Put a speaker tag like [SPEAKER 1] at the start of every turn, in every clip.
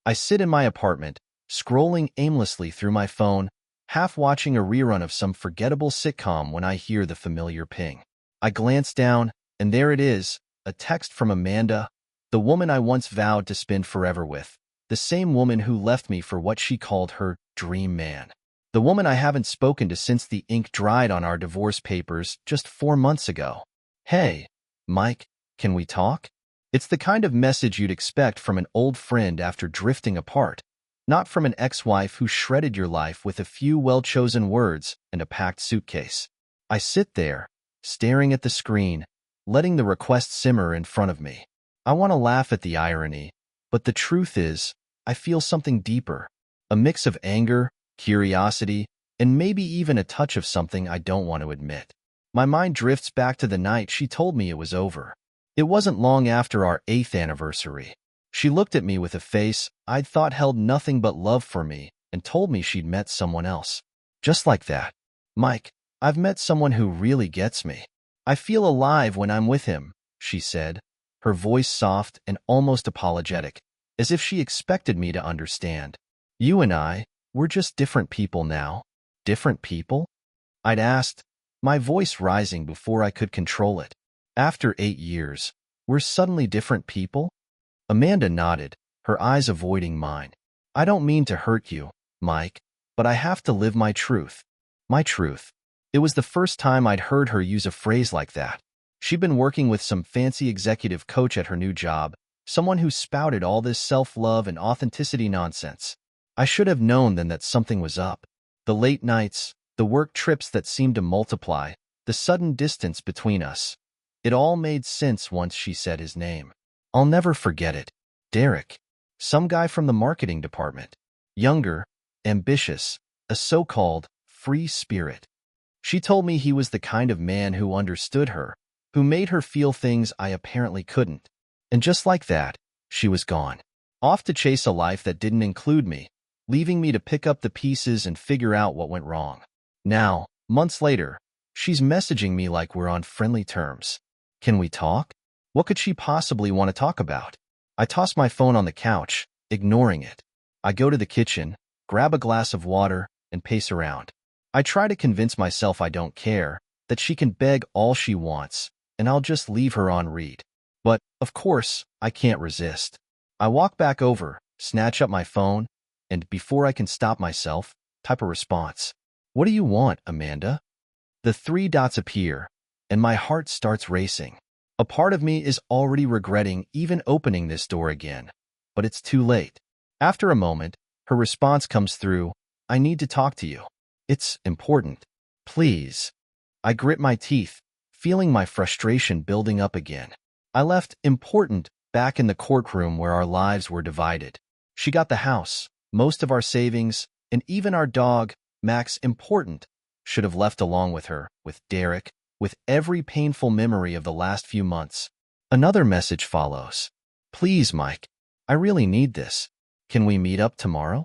[SPEAKER 1] I sit in my apartment, scrolling aimlessly through my phone, half watching a rerun of some forgettable sitcom when I hear the familiar ping. I glance down, and there it is, a text from Amanda, the woman I once vowed to spend forever with, the same woman who left me for what she called her dream man. The woman I haven't spoken to since the ink dried on our divorce papers just 4 months ago. Hey, Mike, can we talk? It's the kind of message you'd expect from an old friend after drifting apart, not from an ex-wife who shredded your life with a few well-chosen words and a packed suitcase. I sit there, staring at the screen, letting the request simmer in front of me. I want to laugh at the irony, but the truth is, I feel something deeper, a mix of anger, curiosity, and maybe even a touch of something I don't want to admit. My mind drifts back to the night she told me it was over. It wasn't long after our 8th anniversary. She looked at me with a face I'd thought held nothing but love for me and told me she'd met someone else. Just like that. Mike, I've met someone who really gets me. I feel alive when I'm with him, she said, her voice soft and almost apologetic, as if she expected me to understand. You and I, we're just different people now. Different people? I'd asked, my voice rising before I could control it. After 8 years, we're suddenly different people? Amanda nodded, her eyes avoiding mine. I don't mean to hurt you, Mike, but I have to live my truth. My truth. It was the first time I'd heard her use a phrase like that. She'd been working with some fancy executive coach at her new job, someone who spouted all this self-love and authenticity nonsense. I should have known then that something was up. The late nights, the work trips that seemed to multiply, the sudden distance between us. It all made sense once she said his name. I'll never forget it. Derek. Some guy from the marketing department. Younger, ambitious, a so-called free spirit. She told me he was the kind of man who understood her, who made her feel things I apparently couldn't. And just like that, she was gone. Off to chase a life that didn't include me, leaving me to pick up the pieces and figure out what went wrong. Now, months later, she's messaging me like we're on friendly terms. Can we talk? What could she possibly want to talk about? I toss my phone on the couch, ignoring it. I go to the kitchen, grab a glass of water, and pace around. I try to convince myself I don't care, that she can beg all she wants, and I'll just leave her on read. But, of course, I can't resist. I walk back over, snatch up my phone, and before I can stop myself, type a response. What do you want, Amanda? The 3 dots appear, and my heart starts racing. A part of me is already regretting even opening this door again, but it's too late. After a moment, her response comes through, I need to talk to you. It's important. Please. I grit my teeth, feeling my frustration building up again. I left important back in the courtroom where our lives were divided. She got the house, most of our savings, and even our dog, Max, important, should have left along with her, with Derek, with every painful memory of the last few months. Another message follows. Please, Mike, I really need this. Can we meet up tomorrow?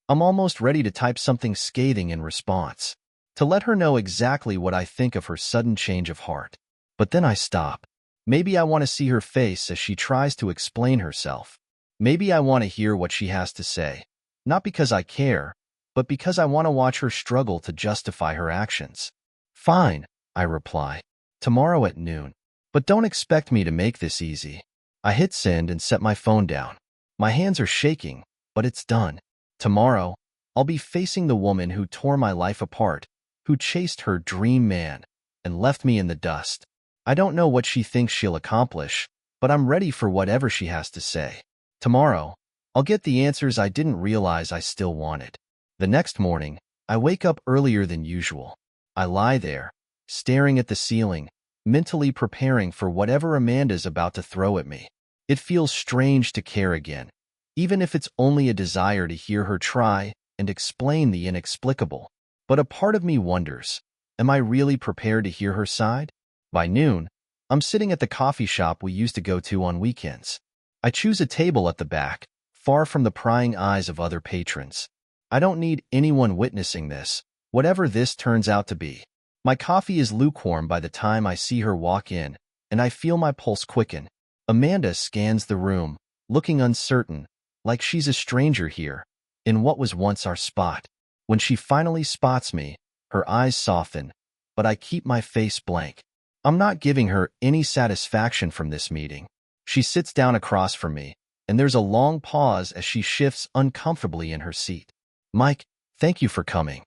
[SPEAKER 1] I'm almost ready to type something scathing in response, to let her know exactly what I think of her sudden change of heart. But then I stop. Maybe I want to see her face as she tries to explain herself. Maybe I want to hear what she has to say, not because I care, but because I want to watch her struggle to justify her actions. Fine, I reply. Tomorrow at noon. But don't expect me to make this easy. I hit send and set my phone down. My hands are shaking, but it's done. Tomorrow, I'll be facing the woman who tore my life apart, who chased her dream man, and left me in the dust. I don't know what she thinks she'll accomplish, but I'm ready for whatever she has to say. Tomorrow, I'll get the answers I didn't realize I still wanted. The next morning, I wake up earlier than usual. I lie there, staring at the ceiling, mentally preparing for whatever Amanda's about to throw at me. It feels strange to care again, even if it's only a desire to hear her try and explain the inexplicable. But a part of me wonders, am I really prepared to hear her side? By noon, I'm sitting at the coffee shop we used to go to on weekends. I choose a table at the back, far from the prying eyes of other patrons. I don't need anyone witnessing this, whatever this turns out to be. My coffee is lukewarm by the time I see her walk in, and I feel my pulse quicken. Amanda scans the room, looking uncertain, like she's a stranger here, in what was once our spot. When she finally spots me, her eyes soften, but I keep my face blank. I'm not giving her any satisfaction from this meeting. She sits down across from me, and there's a long pause as she shifts uncomfortably in her seat. Mike, thank you for coming.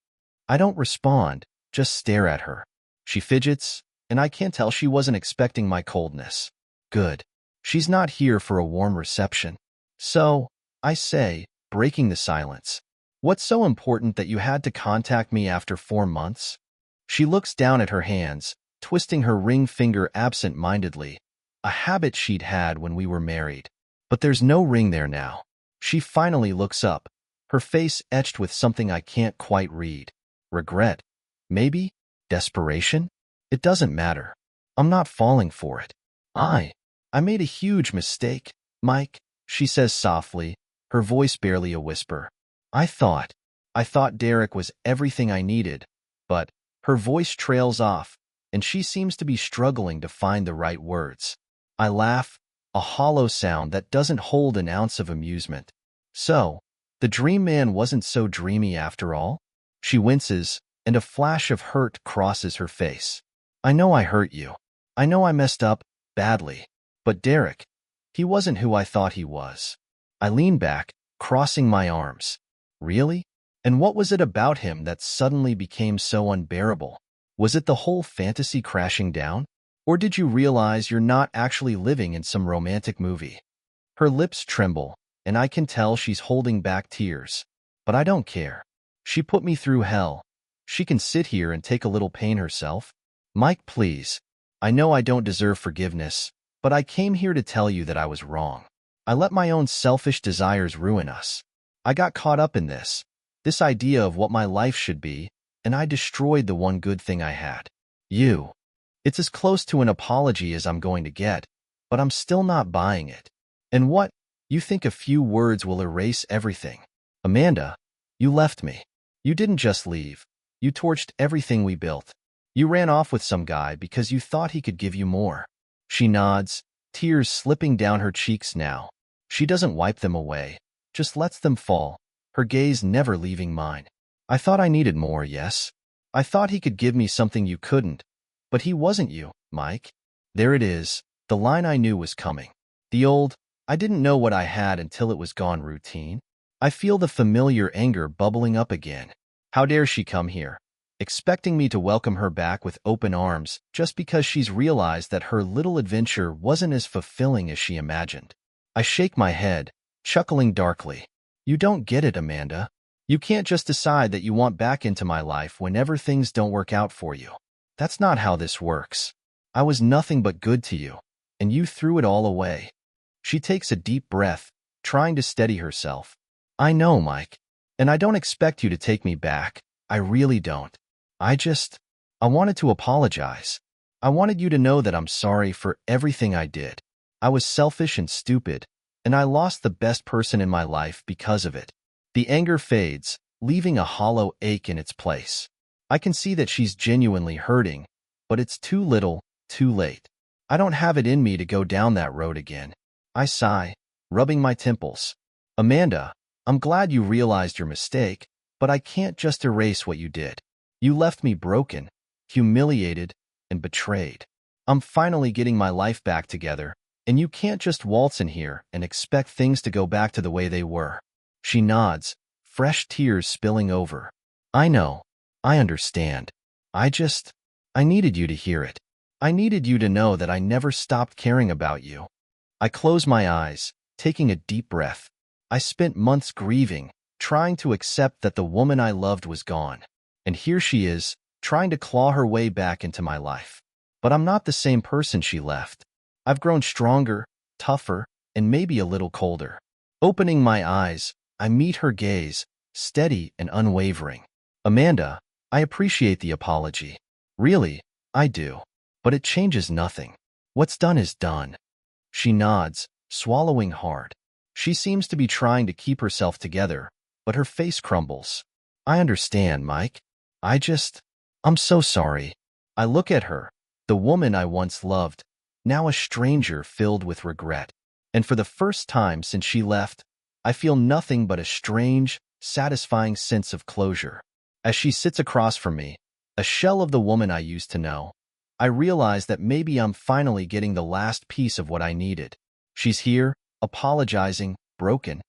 [SPEAKER 1] I don't respond, just stare at her. She fidgets, and I can tell she wasn't expecting my coldness. Good. She's not here for a warm reception. So, I say, breaking the silence, what's so important that you had to contact me after 4 months? She looks down at her hands, twisting her ring finger absent-mindedly, a habit she'd had when we were married. But there's no ring there now. She finally looks up, her face etched with something I can't quite read. Regret? Maybe? Desperation? It doesn't matter. I'm not falling for it. I made a huge mistake, Mike, she says softly, her voice barely a whisper. I thought Derek was everything I needed, but her voice trails off, and she seems to be struggling to find the right words. I laugh, a hollow sound that doesn't hold an ounce of amusement. So, the dream man wasn't so dreamy after all? She winces, and a flash of hurt crosses her face. I know I hurt you. I know I messed up, badly. But Derek, he wasn't who I thought he was. I lean back, crossing my arms. Really? And what was it about him that suddenly became so unbearable? Was it the whole fantasy crashing down? Or did you realize you're not actually living in some romantic movie? Her lips tremble, and I can tell she's holding back tears. But I don't care. She put me through hell. She can sit here and take a little pain herself. Mike, please. I know I don't deserve forgiveness, but I came here to tell you that I was wrong. I let my own selfish desires ruin us. I got caught up in this idea of what my life should be, and I destroyed the one good thing I had. You. It's as close to an apology as I'm going to get, but I'm still not buying it. And what? You think a few words will erase everything? Amanda, you left me. You didn't just leave. You torched everything we built. You ran off with some guy because you thought he could give you more. She nods, tears slipping down her cheeks now. She doesn't wipe them away, just lets them fall, her gaze never leaving mine. I thought I needed more, yes. I thought he could give me something you couldn't. But he wasn't you, Mike. There it is, the line I knew was coming. The old, I didn't know what I had until it was gone routine. I feel the familiar anger bubbling up again. How dare she come here, expecting me to welcome her back with open arms just because she's realized that her little adventure wasn't as fulfilling as she imagined. I shake my head, chuckling darkly. You don't get it, Amanda. You can't just decide that you want back into my life whenever things don't work out for you. That's not how this works. I was nothing but good to you, and you threw it all away. She takes a deep breath, trying to steady herself. I know, Mike, and I don't expect you to take me back. I really don't. I wanted to apologize. I wanted you to know that I'm sorry for everything I did. I was selfish and stupid, and I lost the best person in my life because of it. The anger fades, leaving a hollow ache in its place. I can see that she's genuinely hurting, but it's too little, too late. I don't have it in me to go down that road again. I sigh, rubbing my temples. Amanda, I'm glad you realized your mistake, but I can't just erase what you did. You left me broken, humiliated, and betrayed. I'm finally getting my life back together, and you can't just waltz in here and expect things to go back to the way they were. She nods, fresh tears spilling over. I know. I understand. I needed you to hear it. I needed you to know that I never stopped caring about you. I close my eyes, taking a deep breath. I spent months grieving, trying to accept that the woman I loved was gone. And here she is, trying to claw her way back into my life. But I'm not the same person she left. I've grown stronger, tougher, and maybe a little colder. Opening my eyes, I meet her gaze, steady and unwavering. Amanda, I appreciate the apology. Really, I do. But it changes nothing. What's done is done. She nods, swallowing hard. She seems to be trying to keep herself together, but her face crumbles. I understand, Mike. I'm so sorry. I look at her, the woman I once loved, now a stranger filled with regret. And for the first time since she left, I feel nothing but a strange, satisfying sense of closure. As she sits across from me, a shell of the woman I used to know, I realize that maybe I'm finally getting the last piece of what I needed. She's here, apologizing, broken,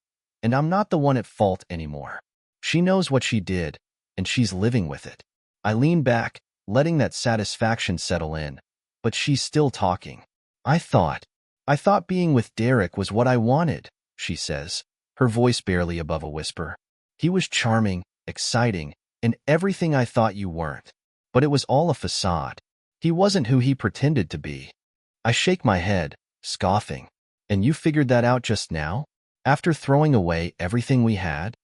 [SPEAKER 1] and I'm not the one at fault anymore. She knows what she did, and she's living with it. I lean back, letting that satisfaction settle in, but she's still talking. I thought being with Derek was what I wanted, she says, her voice barely above a whisper. He was charming, exciting, and everything I thought you weren't. But it was all a facade. He wasn't who he pretended to be. I shake my head, scoffing. And you figured that out just now? After throwing away everything we had?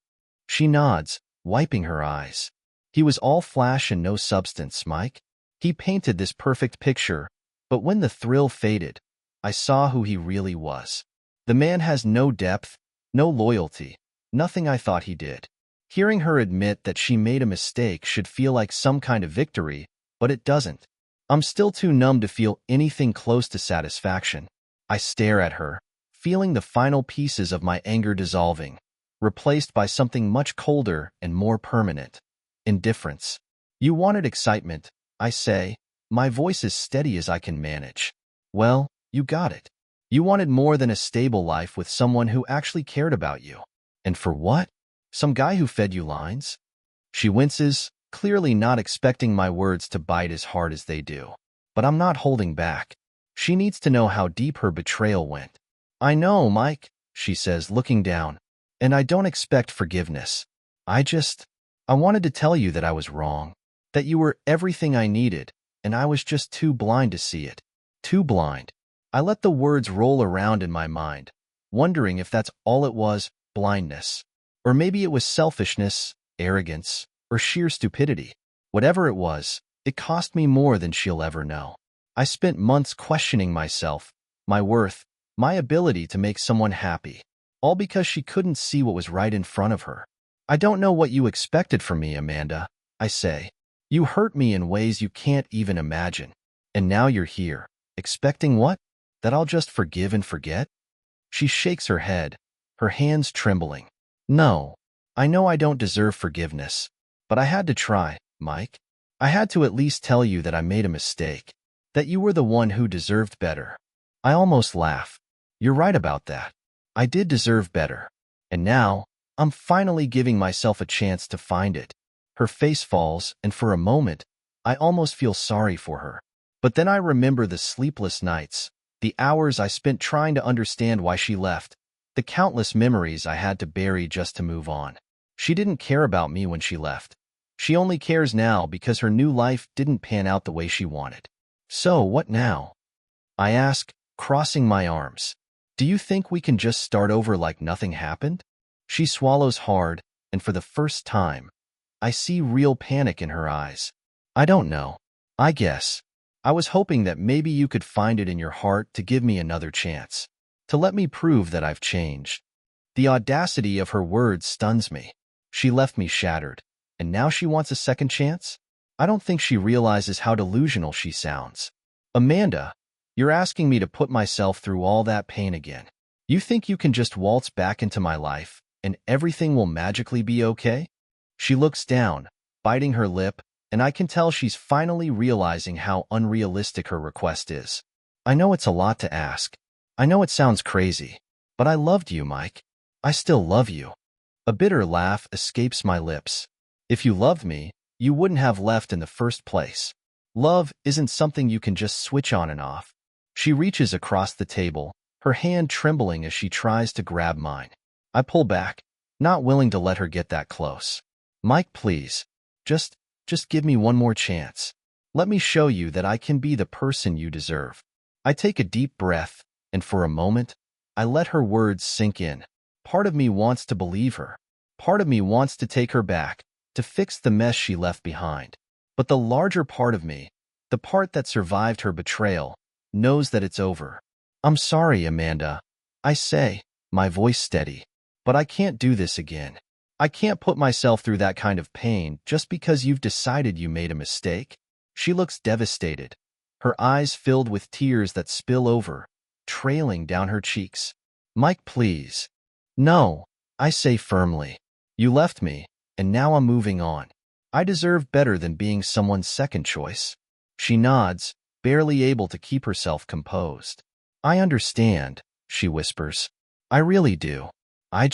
[SPEAKER 1] She nods, wiping her eyes. He was all flash and no substance, Mike. He painted this perfect picture, but when the thrill faded, I saw who he really was. The man has no depth, no loyalty, nothing I thought he did. Hearing her admit that she made a mistake should feel like some kind of victory, but it doesn't. I'm still too numb to feel anything close to satisfaction. I stare at her, feeling the final pieces of my anger dissolving, replaced by something much colder and more permanent. Indifference. You wanted excitement, I say, my voice as steady as I can manage. Well, you got it. You wanted more than a stable life with someone who actually cared about you. And for what? Some guy who fed you lines? She winces, clearly not expecting my words to bite as hard as they do. But I'm not holding back. She needs to know how deep her betrayal went. I know, Mike, she says, looking down, and I don't expect forgiveness. I wanted to tell you that I was wrong, that you were everything I needed, and I was just too blind to see it. Too blind. I let the words roll around in my mind, wondering if that's all it was, blindness. Or maybe it was selfishness, arrogance, or sheer stupidity. Whatever it was, it cost me more than she'll ever know. I spent months questioning myself, my worth, my ability to make someone happy, all because she couldn't see what was right in front of her. I don't know what you expected from me, Amanda, I say. You hurt me in ways you can't even imagine. And now you're here, expecting what? That I'll just forgive and forget? She shakes her head, her hands trembling. No, I know I don't deserve forgiveness, but I had to try, Mike. I had to at least tell you that I made a mistake, that you were the one who deserved better. I almost laugh. You're right about that. I did deserve better. And now, I'm finally giving myself a chance to find it. Her face falls, and for a moment, I almost feel sorry for her. But then I remember the sleepless nights, the hours I spent trying to understand why she left, the countless memories I had to bury just to move on. She didn't care about me when she left. She only cares now because her new life didn't pan out the way she wanted. So, what now? I ask, crossing my arms. Do you think we can just start over like nothing happened? She swallows hard, and for the first time, I see real panic in her eyes. I don't know. I guess. I was hoping that maybe you could find it in your heart to give me another chance, to let me prove that I've changed. The audacity of her words stuns me. She left me shattered, and now she wants a second chance? I don't think she realizes how delusional she sounds. Amanda, you're asking me to put myself through all that pain again. You think you can just waltz back into my life, and everything will magically be okay? She looks down, biting her lip, and I can tell she's finally realizing how unrealistic her request is. I know it's a lot to ask. I know it sounds crazy, but I loved you, Mike. I still love you. A bitter laugh escapes my lips. If you loved me, you wouldn't have left in the first place. Love isn't something you can just switch on and off. She reaches across the table, her hand trembling as she tries to grab mine. I pull back, not willing to let her get that close. Mike, please. Just give me one more chance. Let me show you that I can be the person you deserve. I take a deep breath, and for a moment, I let her words sink in. Part of me wants to believe her. Part of me wants to take her back, to fix the mess she left behind. But the larger part of me, the part that survived her betrayal, knows that it's over. I'm sorry, Amanda, I say, my voice steady. But I can't do this again. I can't put myself through that kind of pain just because you've decided you made a mistake. She looks devastated, her eyes filled with tears that spill over, trailing down her cheeks. Mike, please. No, I say firmly. You left me, and now I'm moving on. I deserve better than being someone's second choice. She nods, barely able to keep herself composed. I understand, she whispers. I really do. I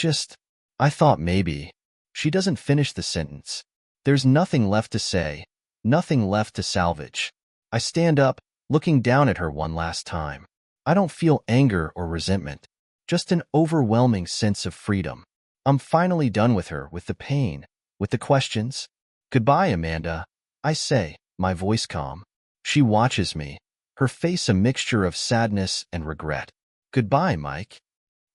[SPEAKER 1] thought maybe. She doesn't finish the sentence. There's nothing left to say, nothing left to salvage. I stand up, looking down at her one last time. I don't feel anger or resentment, just an overwhelming sense of freedom. I'm finally done with her, with the pain, with the questions. Goodbye, Amanda, I say, my voice calm. She watches me, her face a mixture of sadness and regret. Goodbye, Mike.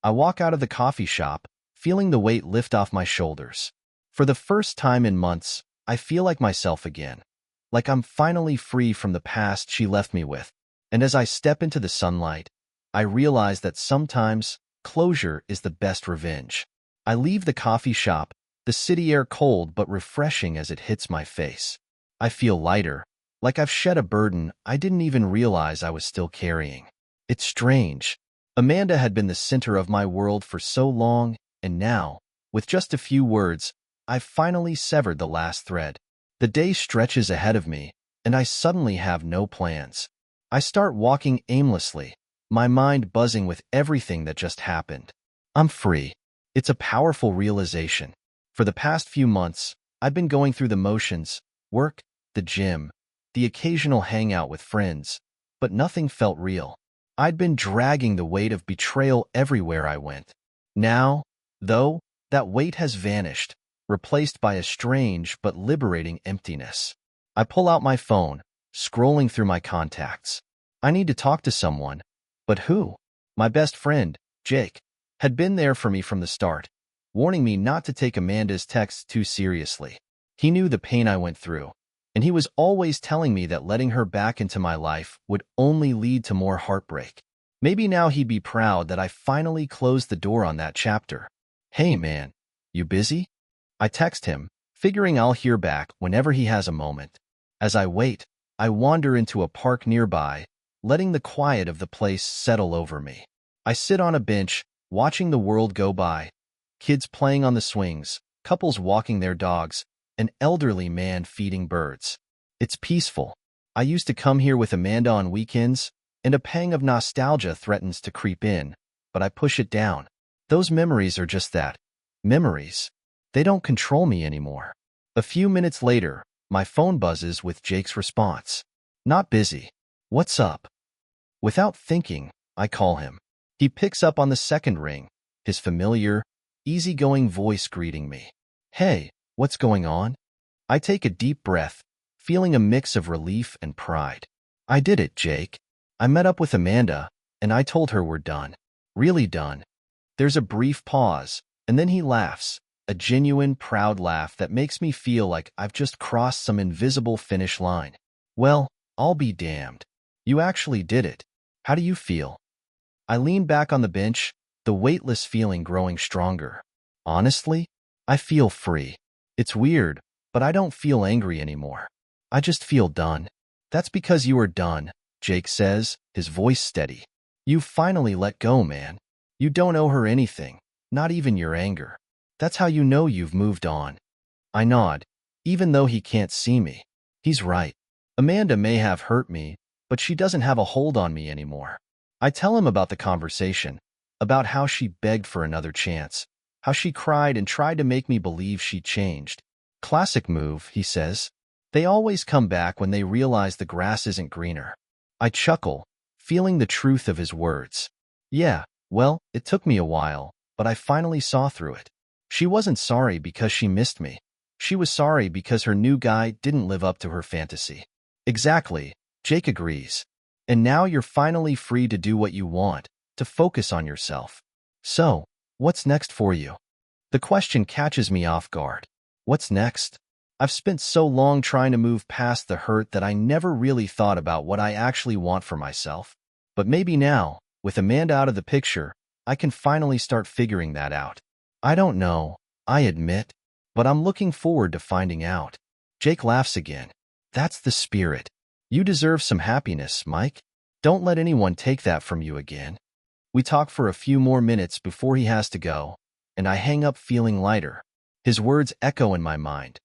[SPEAKER 1] I walk out of the coffee shop, feeling the weight lift off my shoulders. For the first time in months, I feel like myself again. Like I'm finally free from the past she left me with. And as I step into the sunlight, I realize that sometimes closure is the best revenge. I leave the coffee shop, the city air cold but refreshing as it hits my face. I feel lighter, like I've shed a burden I didn't even realize I was still carrying. It's strange. Amanda had been the center of my world for so long, and now, with just a few words, I've finally severed the last thread. The day stretches ahead of me, and I suddenly have no plans. I start walking aimlessly, my mind buzzing with everything that just happened. I'm free. It's a powerful realization. For the past few months, I've been going through the motions, work, the gym, the occasional hangout with friends, but nothing felt real. I'd been dragging the weight of betrayal everywhere I went. Now, though, that weight has vanished, replaced by a strange but liberating emptiness. I pull out my phone, scrolling through my contacts. I need to talk to someone. But who? My best friend, Jake, had been there for me from the start, warning me not to take Amanda's texts too seriously. He knew the pain I went through, and he was always telling me that letting her back into my life would only lead to more heartbreak. Maybe now he'd be proud that I finally closed the door on that chapter. Hey man, you busy? I text him, figuring I'll hear back whenever he has a moment. As I wait, I wander into a park nearby, letting the quiet of the place settle over me. I sit on a bench, watching the world go by. Kids playing on the swings, couples walking their dogs, an elderly man feeding birds. It's peaceful. I used to come here with Amanda on weekends, and a pang of nostalgia threatens to creep in, but I push it down. Those memories are just that. Memories. They don't control me anymore. A few minutes later, my phone buzzes with Jake's response. Not busy. What's up? Without thinking, I call him. He picks up on the second ring, his familiar, easygoing voice greeting me. Hey, what's going on? I take a deep breath, feeling a mix of relief and pride. I did it, Jake. I met up with Amanda, and I told her we're done. Really done. There's a brief pause, and then he laughs, a genuine, proud laugh that makes me feel like I've just crossed some invisible finish line. Well, I'll be damned. You actually did it. How do you feel? I lean back on the bench, the weightless feeling growing stronger. Honestly, I feel free. It's weird, but I don't feel angry anymore. I just feel done. That's because you are done, Jake says, his voice steady. You finally let go, man. You don't owe her anything, not even your anger. That's how you know you've moved on. I nod, even though he can't see me. He's right. Amanda may have hurt me, but she doesn't have a hold on me anymore. I tell him about the conversation, about how she begged for another chance, how she cried and tried to make me believe she'd changed. Classic move, he says. They always come back when they realize the grass isn't greener. I chuckle, feeling the truth of his words. Yeah, well, it took me a while, but I finally saw through it. She wasn't sorry because she missed me. She was sorry because her new guy didn't live up to her fantasy. Exactly, Jake agrees. And now you're finally free to do what you want, to focus on yourself. So, what's next for you? The question catches me off guard. What's next? I've spent so long trying to move past the hurt that I never really thought about what I actually want for myself. But maybe now, with Amanda out of the picture, I can finally start figuring that out. I don't know, I admit, but I'm looking forward to finding out. Jake laughs again. That's the spirit. You deserve some happiness, Mike. Don't let anyone take that from you again. We talk for a few more minutes before he has to go, and I hang up feeling lighter. His words echo in my mind.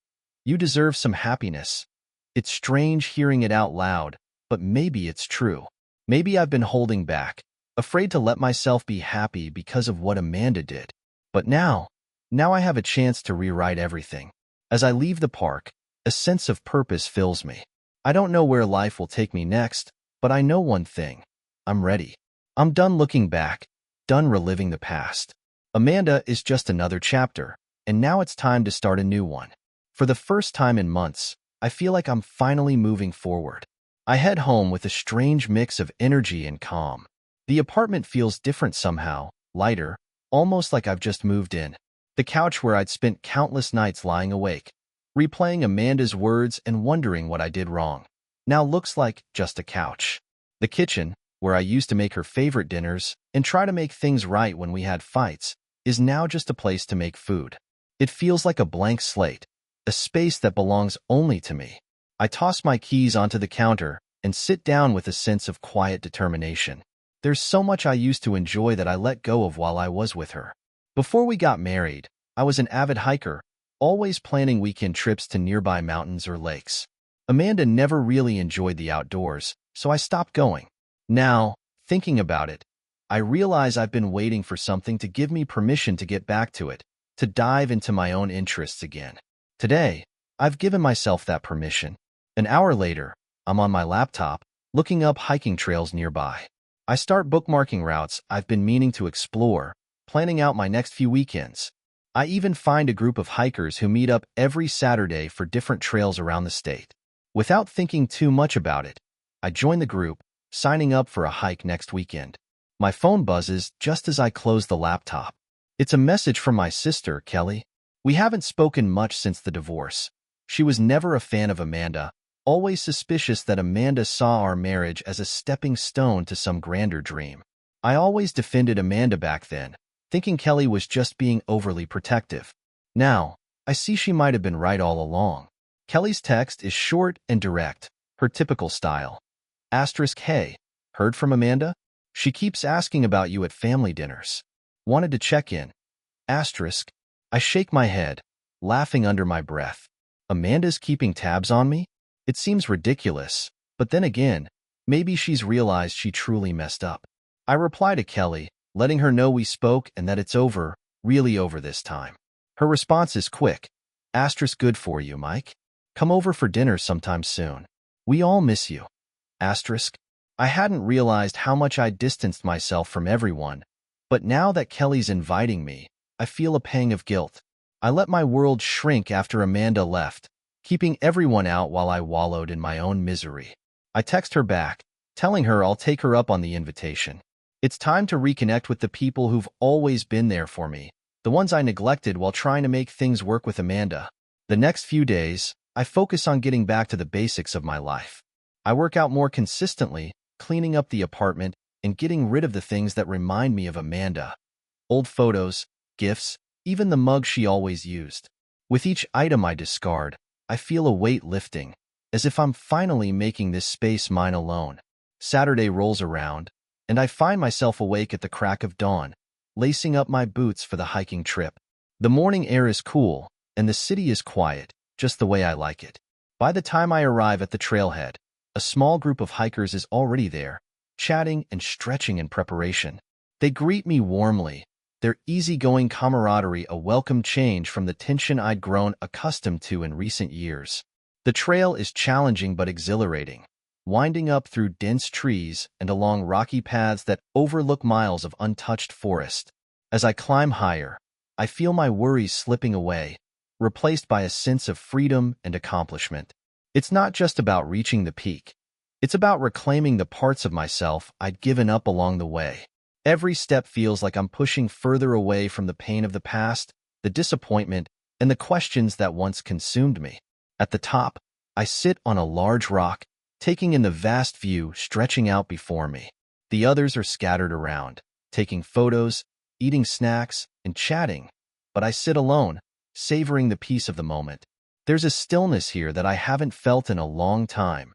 [SPEAKER 1] You deserve some happiness. It's strange hearing it out loud, but maybe it's true. Maybe I've been holding back, afraid to let myself be happy because of what Amanda did. But now I have a chance to rewrite everything. As I leave the park, a sense of purpose fills me. I don't know where life will take me next, but I know one thing. I'm ready. I'm done looking back, done reliving the past. Amanda is just another chapter, and now it's time to start a new one. For the first time in months, I feel like I'm finally moving forward. I head home with a strange mix of energy and calm. The apartment feels different somehow, lighter, almost like I've just moved in. The couch where I'd spent countless nights lying awake, replaying Amanda's words and wondering what I did wrong, now looks like just a couch. The kitchen, where I used to make her favorite dinners and try to make things right when we had fights, is now just a place to make food. It feels like a blank slate, a space that belongs only to me. I toss my keys onto the counter and sit down with a sense of quiet determination. There's so much I used to enjoy that I let go of while I was with her. Before we got married, I was an avid hiker, always planning weekend trips to nearby mountains or lakes. Amanda never really enjoyed the outdoors, so I stopped going. Now, thinking about it, I realize I've been waiting for something to give me permission to get back to it, to dive into my own interests again. Today, I've given myself that permission. An hour later, I'm on my laptop, looking up hiking trails nearby. I start bookmarking routes I've been meaning to explore, planning out my next few weekends. I even find a group of hikers who meet up every Saturday for different trails around the state. Without thinking too much about it, I join the group, signing up for a hike next weekend. My phone buzzes just as I close the laptop. It's a message from my sister, Kelly. We haven't spoken much since the divorce. She was never a fan of Amanda, always suspicious that Amanda saw our marriage as a stepping stone to some grander dream. I always defended Amanda back then, thinking Kelly was just being overly protective. Now, I see she might have been right all along. Kelly's text is short and direct, her typical style. Hey, heard from Amanda? She keeps asking about you at family dinners. Wanted to check in. I shake my head, laughing under my breath. Amanda's keeping tabs on me? It seems ridiculous, but then again, maybe she's realized she truly messed up. I reply to Kelly, letting her know we spoke and that it's over, really over this time. Her response is quick. Good for you, Mike. Come over for dinner sometime soon. We all miss you. I hadn't realized how much I distanced myself from everyone, but now that Kelly's inviting me, I feel a pang of guilt. I let my world shrink after Amanda left, keeping everyone out while I wallowed in my own misery. I text her back, telling her I'll take her up on the invitation. It's time to reconnect with the people who've always been there for me, the ones I neglected while trying to make things work with Amanda. The next few days, I focus on getting back to the basics of my life. I work out more consistently, cleaning up the apartment, and getting rid of the things that remind me of Amanda. Old photos, gifts, even the mug she always used. With each item I discard, I feel a weight lifting, as if I'm finally making this space mine alone. Saturday rolls around, and I find myself awake at the crack of dawn, lacing up my boots for the hiking trip. The morning air is cool, and the city is quiet, just the way I like it. By the time I arrive at the trailhead, a small group of hikers is already there, chatting and stretching in preparation. They greet me warmly, their easygoing camaraderie a welcome change from the tension I'd grown accustomed to in recent years. The trail is challenging but exhilarating, winding up through dense trees and along rocky paths that overlook miles of untouched forest. As I climb higher, I feel my worries slipping away, replaced by a sense of freedom and accomplishment. It's not just about reaching the peak. It's about reclaiming the parts of myself I'd given up along the way. Every step feels like I'm pushing further away from the pain of the past, the disappointment, and the questions that once consumed me. At the top, I sit on a large rock, taking in the vast view stretching out before me. The others are scattered around, taking photos, eating snacks, and chatting, but I sit alone, savoring the peace of the moment. There's a stillness here that I haven't felt in a long time,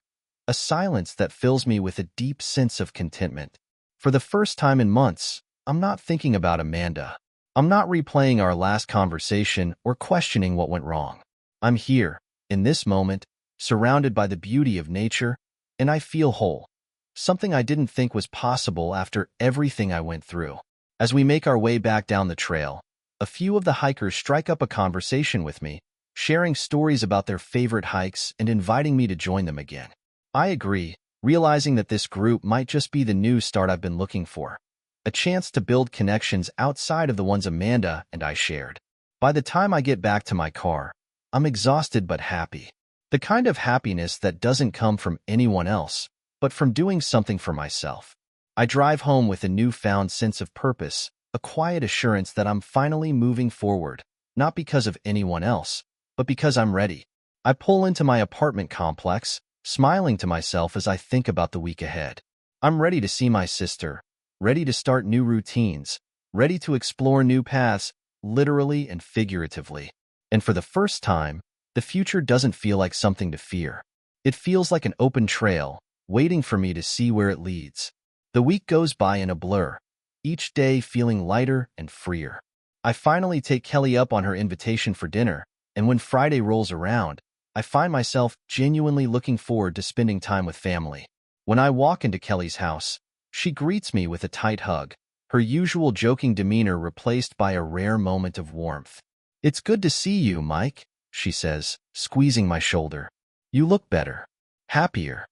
[SPEAKER 1] a silence that fills me with a deep sense of contentment. For the first time in months, I'm not thinking about Amanda. I'm not replaying our last conversation or questioning what went wrong. I'm here, in this moment, surrounded by the beauty of nature, and I feel whole. Something I didn't think was possible after everything I went through. As we make our way back down the trail, a few of the hikers strike up a conversation with me, sharing stories about their favorite hikes and inviting me to join them again. I agree, realizing that this group might just be the new start I've been looking for. A chance to build connections outside of the ones Amanda and I shared. By the time I get back to my car, I'm exhausted but happy. The kind of happiness that doesn't come from anyone else, but from doing something for myself. I drive home with a newfound sense of purpose, a quiet assurance that I'm finally moving forward, not because of anyone else, but because I'm ready. I pull into my apartment complex, smiling to myself as I think about the week ahead. I'm ready to see my sister, ready to start new routines, ready to explore new paths, literally and figuratively. And for the first time, the future doesn't feel like something to fear. It feels like an open trail, waiting for me to see where it leads. The week goes by in a blur, each day feeling lighter and freer. I finally take Kelly up on her invitation for dinner, and when Friday rolls around, I find myself genuinely looking forward to spending time with family. When I walk into Kelly's house, she greets me with a tight hug, her usual joking demeanor replaced by a rare moment of warmth. "It's good to see you, Mike," she says, squeezing my shoulder. "You look better. Happier."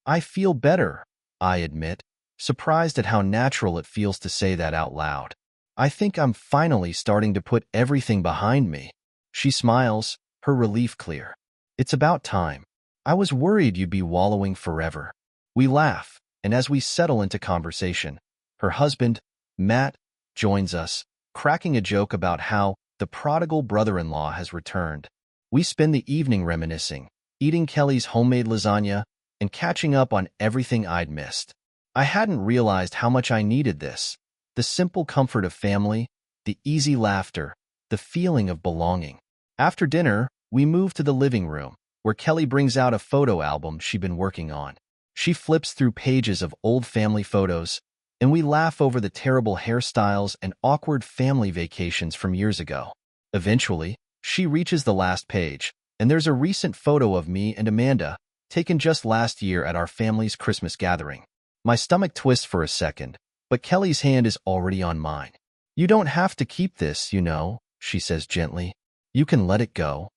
[SPEAKER 1] "I feel better," I admit, surprised at how natural it feels to say that out loud. "I think I'm finally starting to put everything behind me." She smiles, her relief clear. "It's about time. I was worried you'd be wallowing forever." We laugh, and as we settle into conversation, her husband, Matt, joins us, cracking a joke about how the prodigal brother-in-law has returned. We spend the evening reminiscing, eating Kelly's homemade lasagna, and catching up on everything I'd missed. I hadn't realized how much I needed this. The simple comfort of family, the easy laughter, the feeling of belonging. After dinner, we move to the living room, where Kelly brings out a photo album she'd been working on. She flips through pages of old family photos, and we laugh over the terrible hairstyles and awkward family vacations from years ago. Eventually, she reaches the last page, and there's a recent photo of me and Amanda, taken just last year at our family's Christmas gathering. My stomach twists for a second, but Kelly's hand is already on mine. "You don't have to keep this, you know," she says gently. "You can let it go."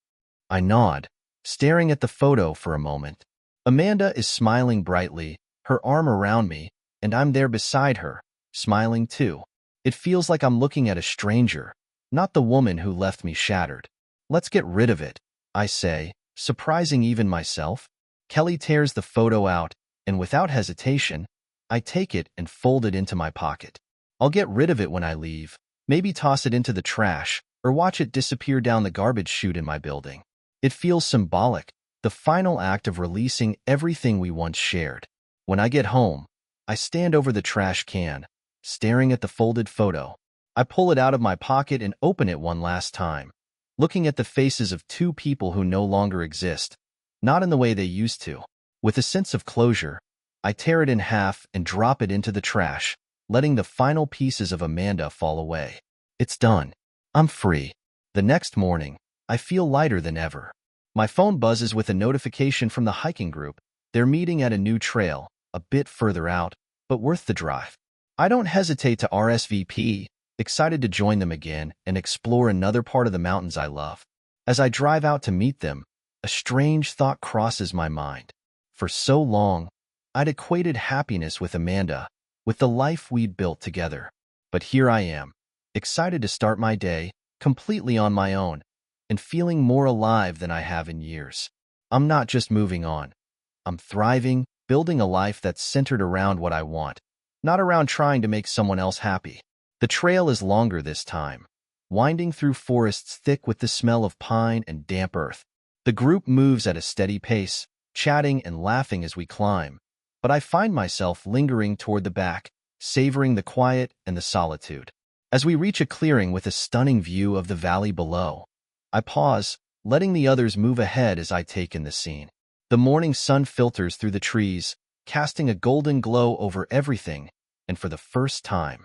[SPEAKER 1] I nod, staring at the photo for a moment. Amanda is smiling brightly, her arm around me, and I'm there beside her, smiling too. It feels like I'm looking at a stranger, not the woman who left me shattered. "Let's get rid of it," I say, surprising even myself. Kelly tears the photo out, and without hesitation, I take it and fold it into my pocket. I'll get rid of it when I leave, maybe toss it into the trash, or watch it disappear down the garbage chute in my building. It feels symbolic, the final act of releasing everything we once shared. When I get home, I stand over the trash can, staring at the folded photo. I pull it out of my pocket and open it one last time, looking at the faces of two people who no longer exist, not in the way they used to. With a sense of closure, I tear it in half and drop it into the trash, letting the final pieces of Amanda fall away. It's done. I'm free. The next morning, I feel lighter than ever. My phone buzzes with a notification from the hiking group. They're meeting at a new trail, a bit further out, but worth the drive. I don't hesitate to RSVP, excited to join them again and explore another part of the mountains I love. As I drive out to meet them, a strange thought crosses my mind. For so long, I'd equated happiness with Amanda, with the life we'd built together. But here I am, excited to start my day, completely on my own, and feeling more alive than I have in years. I'm not just moving on. I'm thriving, building a life that's centered around what I want, not around trying to make someone else happy. The trail is longer this time, winding through forests thick with the smell of pine and damp earth. The group moves at a steady pace, chatting and laughing as we climb, but I find myself lingering toward the back, savoring the quiet and the solitude. As we reach a clearing with a stunning view of the valley below, I pause, letting the others move ahead as I take in the scene. The morning sun filters through the trees, casting a golden glow over everything, and for the first time,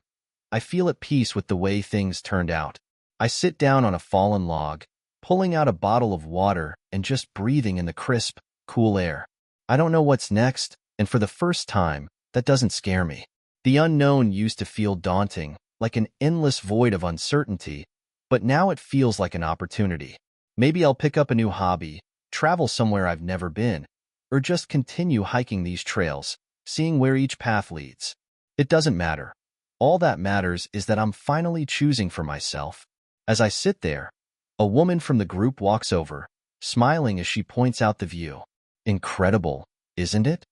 [SPEAKER 1] I feel at peace with the way things turned out. I sit down on a fallen log, pulling out a bottle of water and just breathing in the crisp, cool air. I don't know what's next, and for the first time, that doesn't scare me. The unknown used to feel daunting, like an endless void of uncertainty, but now it feels like an opportunity. Maybe I'll pick up a new hobby, travel somewhere I've never been, or just continue hiking these trails, seeing where each path leads. It doesn't matter. All that matters is that I'm finally choosing for myself. As I sit there, a woman from the group walks over, smiling as she points out the view. Incredible, isn't it?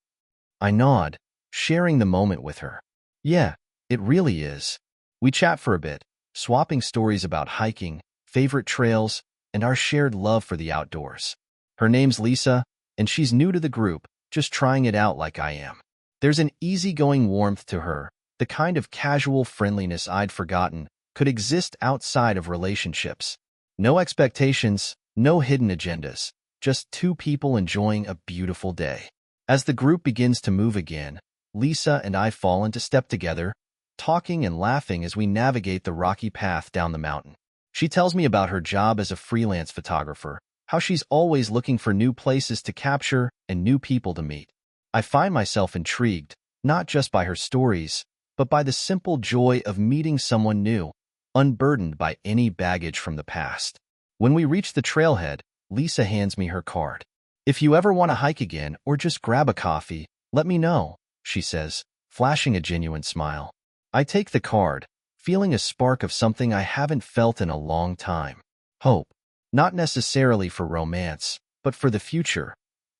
[SPEAKER 1] I nod, sharing the moment with her. Yeah, it really is. We chat for a bit, swapping stories about hiking, favorite trails, and our shared love for the outdoors. Her name's Lisa, and she's new to the group, just trying it out like I am. There's an easygoing warmth to her, the kind of casual friendliness I'd forgotten could exist outside of relationships. No expectations, no hidden agendas, just two people enjoying a beautiful day. As the group begins to move again, Lisa and I fall into step together, talking and laughing as we navigate the rocky path down the mountain. She tells me about her job as a freelance photographer, how she's always looking for new places to capture and new people to meet. I find myself intrigued, not just by her stories, but by the simple joy of meeting someone new, unburdened by any baggage from the past. When we reach the trailhead, Lisa hands me her card. If you ever want to hike again or just grab a coffee, let me know, she says, flashing a genuine smile. I take the card, feeling a spark of something I haven't felt in a long time. Hope. Not necessarily for romance, but for the future,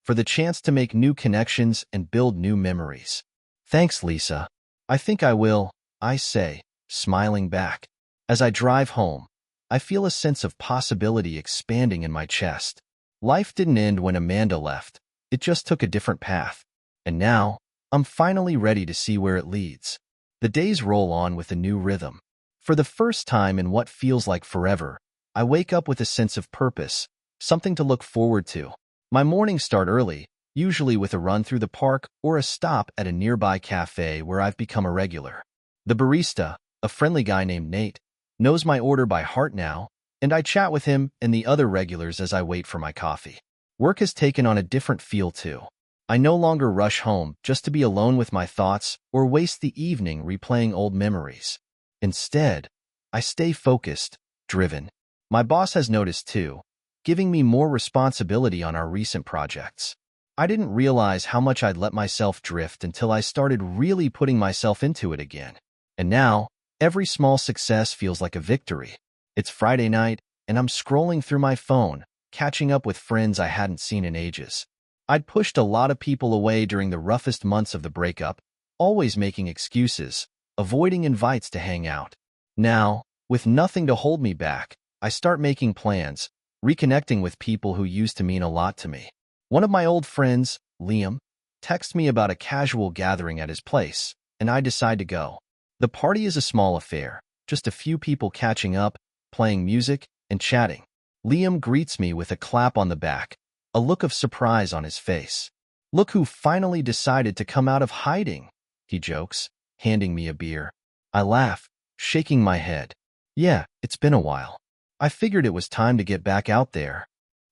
[SPEAKER 1] for the chance to make new connections and build new memories. Thanks, Lisa. I think I will, I say, smiling back. As I drive home, I feel a sense of possibility expanding in my chest. Life didn't end when Amanda left. It just took a different path. And now, I'm finally ready to see where it leads. The days roll on with a new rhythm. For the first time in what feels like forever, I wake up with a sense of purpose, something to look forward to. My mornings start early, usually with a run through the park or a stop at a nearby cafe where I've become a regular. The barista, a friendly guy named Nate, knows my order by heart now, and I chat with him and the other regulars as I wait for my coffee. Work has taken on a different feel too. I no longer rush home just to be alone with my thoughts or waste the evening replaying old memories. Instead, I stay focused, driven. My boss has noticed too, giving me more responsibility on our recent projects. I didn't realize how much I'd let myself drift until I started really putting myself into it again. And now, every small success feels like a victory. It's Friday night, and I'm scrolling through my phone, catching up with friends I hadn't seen in ages. I'd pushed a lot of people away during the roughest months of the breakup, always making excuses, avoiding invites to hang out. Now, with nothing to hold me back, I start making plans, reconnecting with people who used to mean a lot to me. One of my old friends, Liam, texts me about a casual gathering at his place, and I decide to go. The party is a small affair, just a few people catching up, playing music, and chatting. Liam greets me with a clap on the back, a look of surprise on his face. Look who finally decided to come out of hiding, he jokes, handing me a beer. I laugh, shaking my head. Yeah, it's been a while. I figured it was time to get back out there.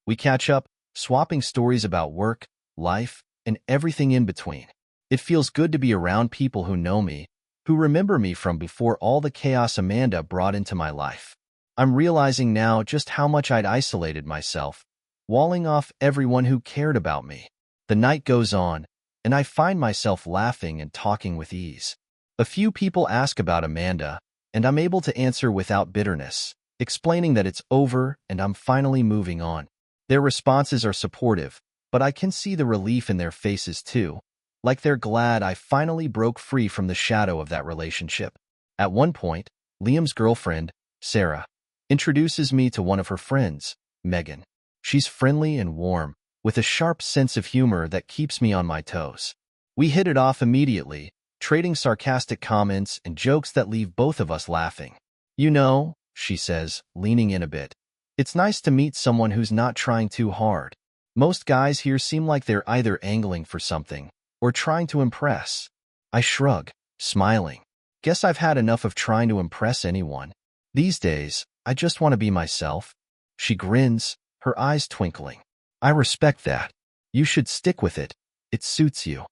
[SPEAKER 1] We catch up, swapping stories about work, life, and everything in between. It feels good to be around people who know me, who remember me from before all the chaos Amanda brought into my life. I'm realizing now just how much I'd isolated myself, walling off everyone who cared about me. The night goes on, and I find myself laughing and talking with ease. A few people ask about Amanda, and I'm able to answer without bitterness, explaining that it's over and I'm finally moving on. Their responses are supportive, but I can see the relief in their faces too, like they're glad I finally broke free from the shadow of that relationship. At one point, Liam's girlfriend, Sarah, introduces me to one of her friends, Megan. She's friendly and warm, with a sharp sense of humor that keeps me on my toes. We hit it off immediately, trading sarcastic comments and jokes that leave both of us laughing. You know, she says, leaning in a bit, it's nice to meet someone who's not trying too hard. Most guys here seem like they're either angling for something or trying to impress. I shrug, smiling. Guess I've had enough of trying to impress anyone. These days, I just want to be myself. She grins, her eyes twinkling. I respect that. You should stick with it. It suits you.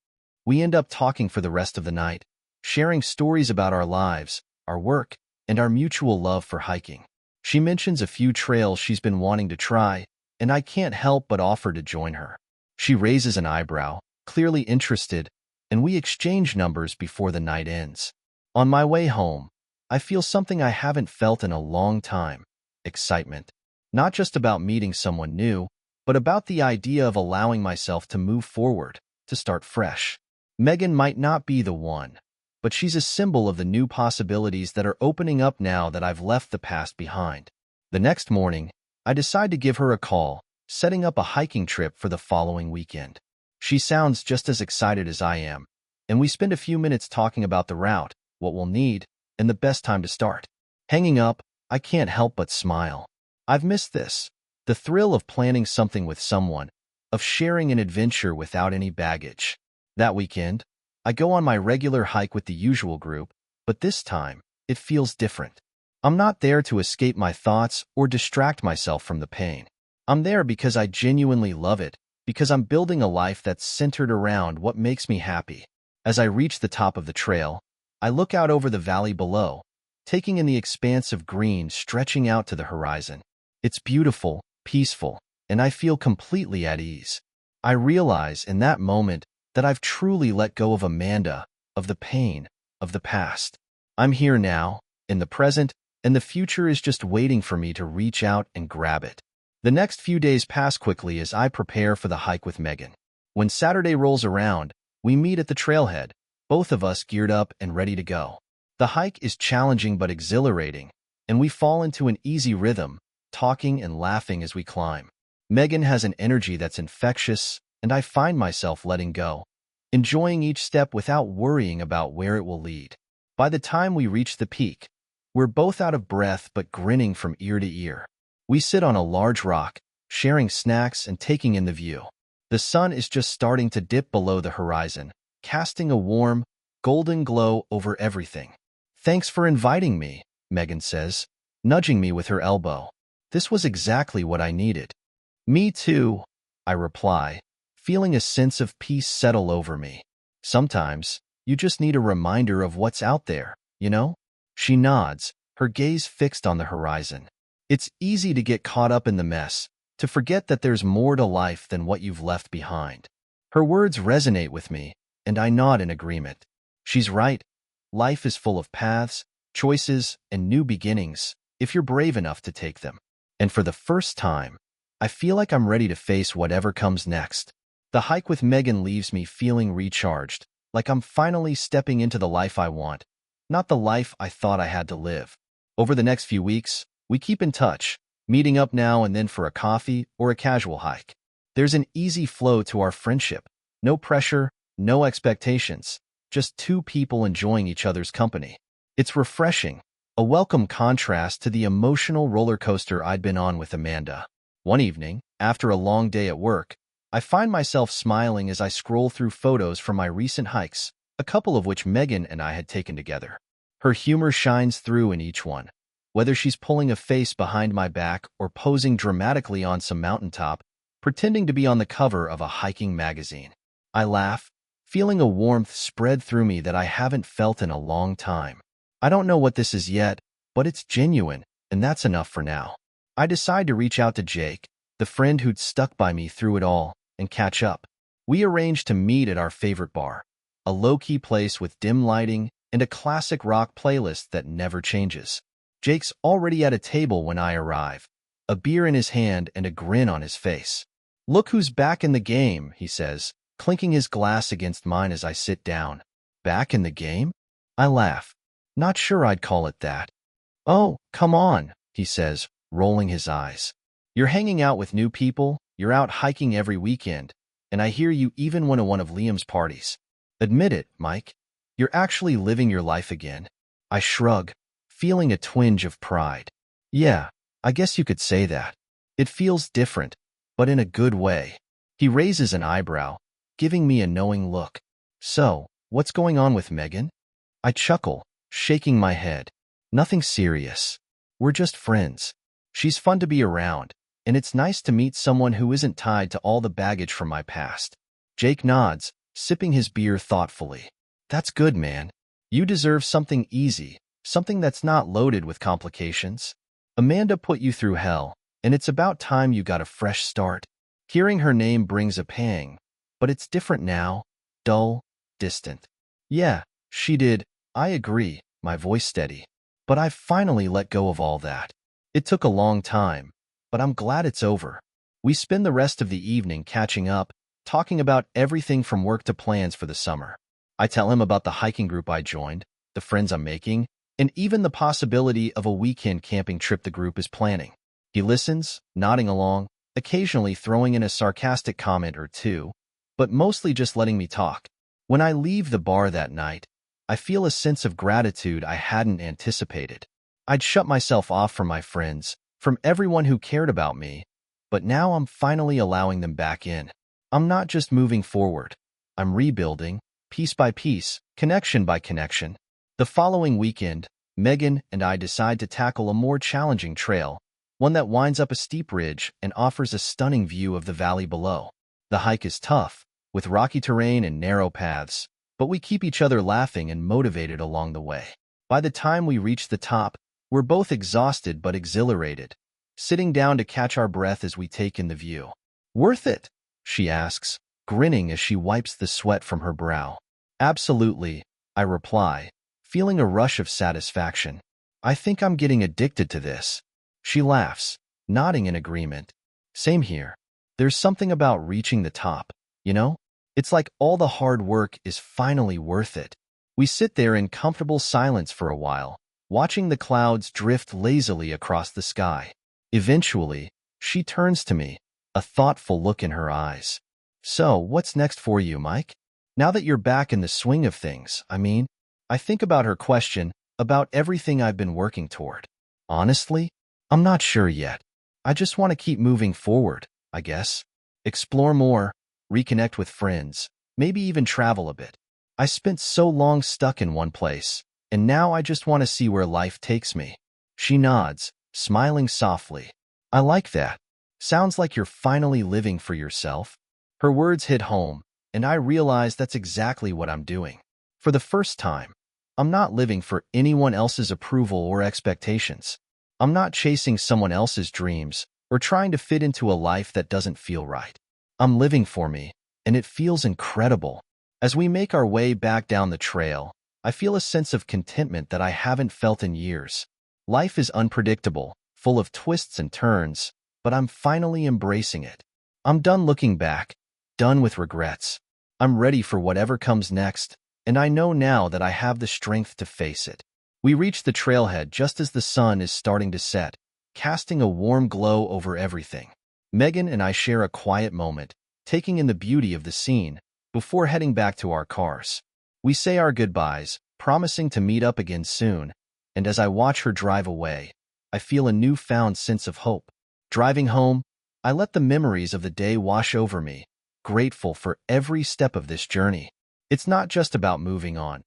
[SPEAKER 1] We end up talking for the rest of the night, sharing stories about our lives, our work, and our mutual love for hiking. She mentions a few trails she's been wanting to try, and I can't help but offer to join her. She raises an eyebrow, clearly interested, and we exchange numbers before the night ends. On my way home, I feel something I haven't felt in a long time: excitement. Not just about meeting someone new, but about the idea of allowing myself to move forward, to start fresh. Megan might not be the one, but she's a symbol of the new possibilities that are opening up now that I've left the past behind. The next morning, I decide to give her a call, setting up a hiking trip for the following weekend. She sounds just as excited as I am, and we spend a few minutes talking about the route, what we'll need, and the best time to start. Hanging up, I can't help but smile. I've missed this. The thrill of planning something with someone, of sharing an adventure without any baggage. That weekend, I go on my regular hike with the usual group, but this time, it feels different. I'm not there to escape my thoughts or distract myself from the pain. I'm there because I genuinely love it, because I'm building a life that's centered around what makes me happy. As I reach the top of the trail, I look out over the valley below, taking in the expanse of green stretching out to the horizon. It's beautiful, peaceful, and I feel completely at ease. I realize in that moment that I've truly let go of Amanda, of the pain, of the past. I'm here now, in the present, and the future is just waiting for me to reach out and grab it. The next few days pass quickly as I prepare for the hike with Megan. When Saturday rolls around, we meet at the trailhead, both of us geared up and ready to go. The hike is challenging but exhilarating, and we fall into an easy rhythm, talking and laughing as we climb. Megan has an energy that's infectious, and I find myself letting go, enjoying each step without worrying about where it will lead. By the time we reach the peak, we're both out of breath but grinning from ear to ear. We sit on a large rock, sharing snacks and taking in the view. The sun is just starting to dip below the horizon, casting a warm, golden glow over everything. "Thanks for inviting me," Megan says, nudging me with her elbow. "This was exactly what I needed." "Me too," I reply, feeling a sense of peace settle over me. "Sometimes, you just need a reminder of what's out there, you know?" She nods, her gaze fixed on the horizon. It's easy to get caught up in the mess, to forget that there's more to life than what you've left behind. Her words resonate with me, and I nod in agreement. She's right. Life is full of paths, choices, and new beginnings, if you're brave enough to take them. And for the first time, I feel like I'm ready to face whatever comes next. The hike with Megan leaves me feeling recharged, like I'm finally stepping into the life I want, not the life I thought I had to live. Over the next few weeks, we keep in touch, meeting up now and then for a coffee or a casual hike. There's an easy flow to our friendship. No pressure, no expectations, just two people enjoying each other's company. It's refreshing, a welcome contrast to the emotional roller coaster I'd been on with Amanda. One evening, after a long day at work, I find myself smiling as I scroll through photos from my recent hikes, a couple of which Megan and I had taken together. Her humor shines through in each one, whether she's pulling a face behind my back or posing dramatically on some mountaintop, pretending to be on the cover of a hiking magazine. I laugh, feeling a warmth spread through me that I haven't felt in a long time. I don't know what this is yet, but it's genuine, and that's enough for now. I decide to reach out to Jake, the friend who'd stuck by me through it all, and catch up. We arrange to meet at our favorite bar, a low-key place with dim lighting and a classic rock playlist that never changes. Jake's already at a table when I arrive, a beer in his hand and a grin on his face. "Look who's back in the game," he says, clinking his glass against mine as I sit down. "Back in the game?" I laugh. "Not sure I'd call it that." "Oh, come on," he says, rolling his eyes. "You're hanging out with new people, you're out hiking every weekend, and I hear you even went to one of Liam's parties. Admit it, Mike. You're actually living your life again." I shrug, feeling a twinge of pride. "Yeah, I guess you could say that. It feels different, but in a good way." He raises an eyebrow, giving me a knowing look. "So, what's going on with Megan?" I chuckle, shaking my head. Nothing serious. We're just friends. She's fun to be around, and it's nice to meet someone who isn't tied to all the baggage from my past. Jake nods, sipping his beer thoughtfully. That's good, man. You deserve something easy, something that's not loaded with complications. Amanda put you through hell, and it's about time you got a fresh start. Hearing her name brings a pang, but it's different now. Dull, distant. Yeah, she did. I agree, my voice steady. But I've finally let go of all that. It took a long time, but I'm glad it's over. We spend the rest of the evening catching up, talking about everything from work to plans for the summer. I tell him about the hiking group I joined, the friends I'm making, and even the possibility of a weekend camping trip the group is planning. He listens, nodding along, occasionally throwing in a sarcastic comment or two, but mostly just letting me talk. When I leave the bar that night, I feel a sense of gratitude I hadn't anticipated. I'd shut myself off from my friends, from everyone who cared about me, but now I'm finally allowing them back in. I'm not just moving forward. I'm rebuilding, piece by piece, connection by connection. The following weekend, Megan and I decide to tackle a more challenging trail, one that winds up a steep ridge and offers a stunning view of the valley below. The hike is tough, with rocky terrain and narrow paths, but we keep each other laughing and motivated along the way. By the time we reach the top, we're both exhausted but exhilarated, sitting down to catch our breath as we take in the view. Worth it? She asks, grinning as she wipes the sweat from her brow. Absolutely, I reply, feeling a rush of satisfaction. I think I'm getting addicted to this. She laughs, nodding in agreement. Same here. There's something about reaching the top, you know? It's like all the hard work is finally worth it. We sit there in comfortable silence for a while, watching the clouds drift lazily across the sky. Eventually, she turns to me, a thoughtful look in her eyes. So, what's next for you, Mike? Now that you're back in the swing of things, I think about her question, about everything I've been working toward. Honestly, I'm not sure yet. I just want to keep moving forward, I guess. Explore more, reconnect with friends, maybe even travel a bit. I spent so long stuck in one place, and now I just want to see where life takes me. She nods, smiling softly. I like that. Sounds like you're finally living for yourself. Her words hit home, and I realize that's exactly what I'm doing. For the first time, I'm not living for anyone else's approval or expectations. I'm not chasing someone else's dreams or trying to fit into a life that doesn't feel right. I'm living for me, and it feels incredible. As we make our way back down the trail, I feel a sense of contentment that I haven't felt in years. Life is unpredictable, full of twists and turns, but I'm finally embracing it. I'm done looking back, done with regrets. I'm ready for whatever comes next, and I know now that I have the strength to face it. We reach the trailhead just as the sun is starting to set, casting a warm glow over everything. Megan and I share a quiet moment, taking in the beauty of the scene, before heading back to our cars. We say our goodbyes, promising to meet up again soon, and as I watch her drive away, I feel a newfound sense of hope. Driving home, I let the memories of the day wash over me, grateful for every step of this journey. It's not just about moving on.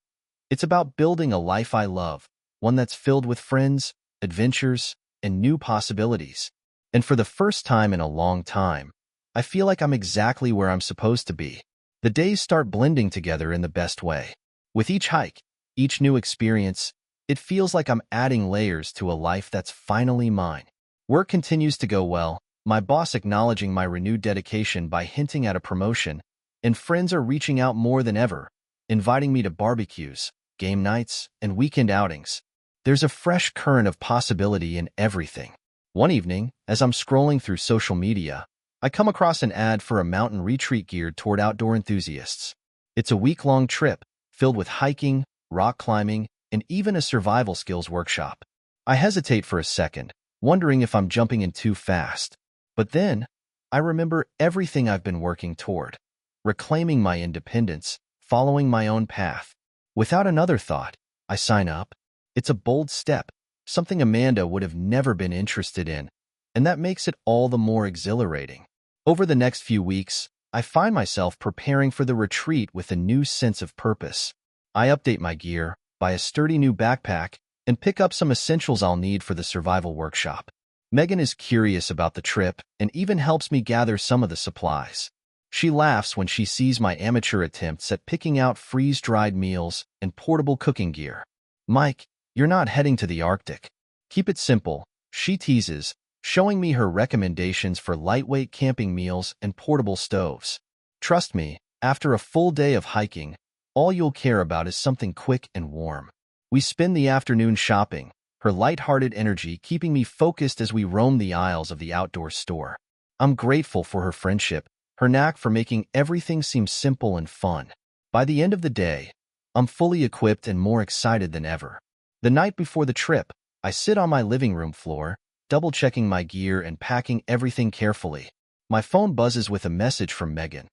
[SPEAKER 1] It's about building a life I love, one that's filled with friends, adventures, and new possibilities. And for the first time in a long time, I feel like I'm exactly where I'm supposed to be. The days start blending together in the best way. With each hike, each new experience, it feels like I'm adding layers to a life that's finally mine. Work continues to go well, my boss acknowledging my renewed dedication by hinting at a promotion, and friends are reaching out more than ever, inviting me to barbecues, game nights, and weekend outings. There's a fresh current of possibility in everything. One evening, as I'm scrolling through social media, I come across an ad for a mountain retreat geared toward outdoor enthusiasts. It's a week-long trip, filled with hiking, rock climbing, and even a survival skills workshop. I hesitate for a second, wondering if I'm jumping in too fast. But then, I remember everything I've been working toward, reclaiming my independence, following my own path. Without another thought, I sign up. It's a bold step, something Amanda would have never been interested in, and that makes it all the more exhilarating. Over the next few weeks, I find myself preparing for the retreat with a new sense of purpose. I update my gear, buy a sturdy new backpack, and pick up some essentials I'll need for the survival workshop. Megan is curious about the trip and even helps me gather some of the supplies. She laughs when she sees my amateur attempts at picking out freeze-dried meals and portable cooking gear. Mike, you're not heading to the Arctic. Keep it simple, she teases, showing me her recommendations for lightweight camping meals and portable stoves. Trust me, after a full day of hiking, all you'll care about is something quick and warm. We spend the afternoon shopping, her light-hearted energy keeping me focused as we roam the aisles of the outdoor store. I'm grateful for her friendship, her knack for making everything seem simple and fun. By the end of the day, I'm fully equipped and more excited than ever. The night before the trip, I sit on my living room floor, double-checking my gear and packing everything carefully. My phone buzzes with a message from Megan.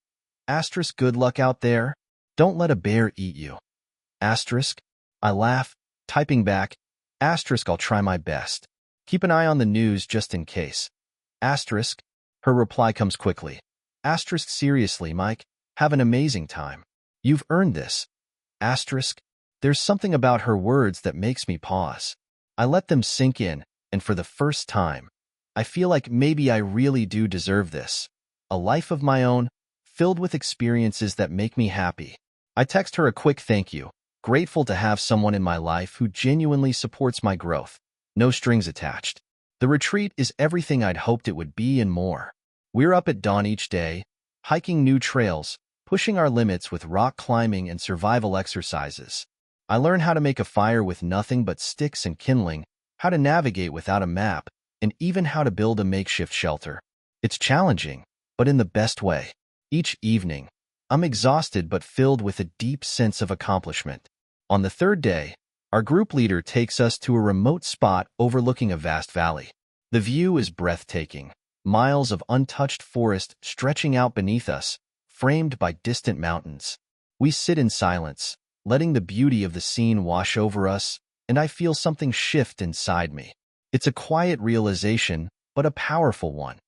[SPEAKER 1] Asterisk, good luck out there. Don't let a bear eat you. Asterisk. I laugh, typing back. Asterisk, I'll try my best. Keep an eye on the news just in case. Asterisk. Her reply comes quickly. Asterisk, seriously, Mike. Have an amazing time. You've earned this. Asterisk. There's something about her words that makes me pause. I let them sink in, and for the first time, I feel like maybe I really do deserve this. A life of my own, filled with experiences that make me happy. I text her a quick thank you, grateful to have someone in my life who genuinely supports my growth. No strings attached. The retreat is everything I'd hoped it would be and more. We're up at dawn each day, hiking new trails, pushing our limits with rock climbing and survival exercises. I learn how to make a fire with nothing but sticks and kindling, how to navigate without a map, and even how to build a makeshift shelter. It's challenging, but in the best way. Each evening, I'm exhausted but filled with a deep sense of accomplishment. On the third day, our group leader takes us to a remote spot overlooking a vast valley. The view is breathtaking, miles of untouched forest stretching out beneath us, framed by distant mountains. We sit in silence, letting the beauty of the scene wash over us, and I feel something shift inside me. It's a quiet realization, but a powerful one.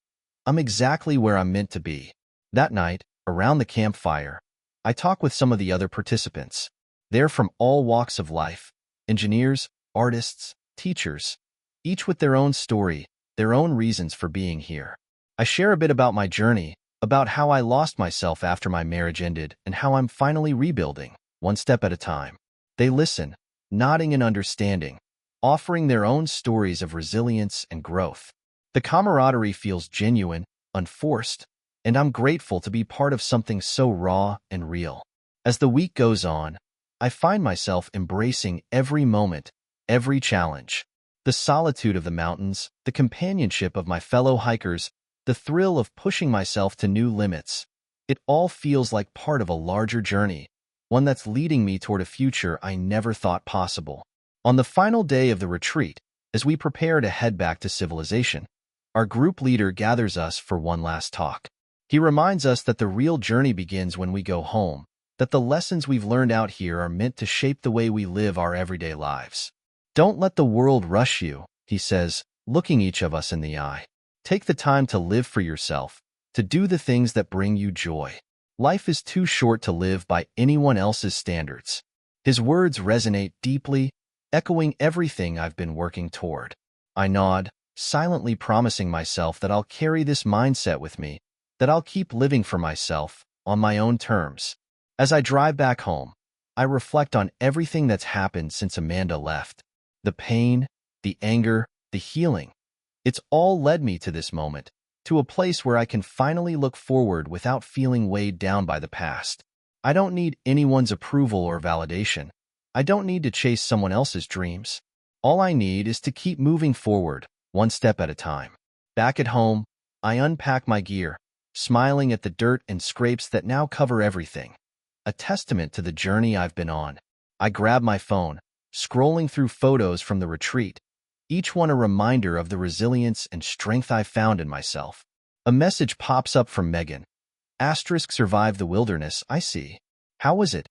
[SPEAKER 1] I'm exactly where I'm meant to be. That night, around the campfire, I talk with some of the other participants. They're from all walks of life, engineers, artists, teachers, each with their own story, their own reasons for being here. I share a bit about my journey, about how I lost myself after my marriage ended and how I'm finally rebuilding, one step at a time. They listen, nodding in understanding, offering their own stories of resilience and growth. The camaraderie feels genuine, unforced, and I'm grateful to be part of something so raw and real. As the week goes on, I find myself embracing every moment, every challenge. The solitude of the mountains, the companionship of my fellow hikers, the thrill of pushing myself to new limits. It all feels like part of a larger journey, one that's leading me toward a future I never thought possible. On the final day of the retreat, as we prepare to head back to civilization, our group leader gathers us for one last talk. He reminds us that the real journey begins when we go home, that the lessons we've learned out here are meant to shape the way we live our everyday lives. Don't let the world rush you, he says, looking each of us in the eye. Take the time to live for yourself, to do the things that bring you joy. Life is too short to live by anyone else's standards. His words resonate deeply, echoing everything I've been working toward. I nod, silently promising myself that I'll carry this mindset with me, that I'll keep living for myself, on my own terms. As I drive back home, I reflect on everything that's happened since Amanda left. The pain, the anger, the healing. It's all led me to this moment, to a place where I can finally look forward without feeling weighed down by the past. I don't need anyone's approval or validation. I don't need to chase someone else's dreams. All I need is to keep moving forward, one step at a time. Back at home, I unpack my gear, smiling at the dirt and scrapes that now cover everything. A testament to the journey I've been on. I grab my phone, scrolling through photos from the retreat, each one a reminder of the resilience and strength I found in myself. A message pops up from Megan. Asterisk, survived the wilderness, I see. How was it?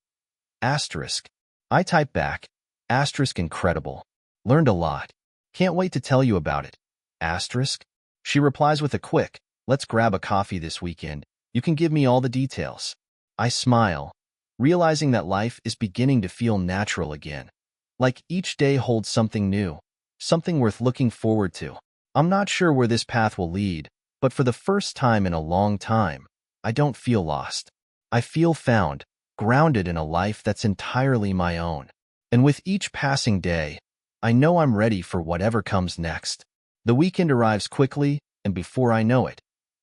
[SPEAKER 1] Asterisk. I type back. Asterisk, incredible. Learned a lot. Can't wait to tell you about it. Asterisk. She replies with a quick, let's grab a coffee this weekend. You can give me all the details. I smile, realizing that life is beginning to feel natural again. Like each day holds something new, something worth looking forward to. I'm not sure where this path will lead, but for the first time in a long time, I don't feel lost. I feel found, grounded in a life that's entirely my own. And with each passing day, I know I'm ready for whatever comes next. The weekend arrives quickly, and before I know it,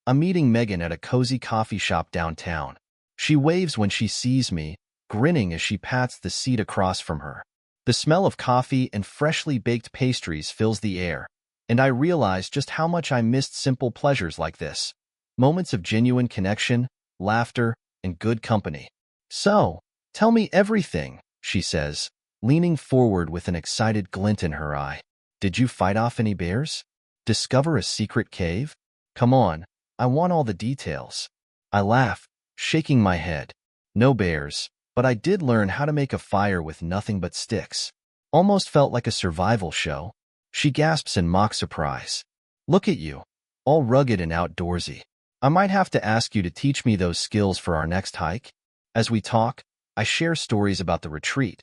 [SPEAKER 1] I'm meeting Megan at a cozy coffee shop downtown. She waves when she sees me, grinning as she pats the seat across from her. The smell of coffee and freshly baked pastries fills the air, and I realize just how much I missed simple pleasures like this. Moments of genuine connection, laughter, and good company. So, tell me everything, she says, leaning forward with an excited glint in her eye. Did you fight off any bears? Discover a secret cave? Come on, I want all the details. I laugh, shaking my head. No bears, but I did learn how to make a fire with nothing but sticks. Almost felt like a survival show. She gasps in mock surprise. Look at you, all rugged and outdoorsy. I might have to ask you to teach me those skills for our next hike. As we talk, I share stories about the retreat.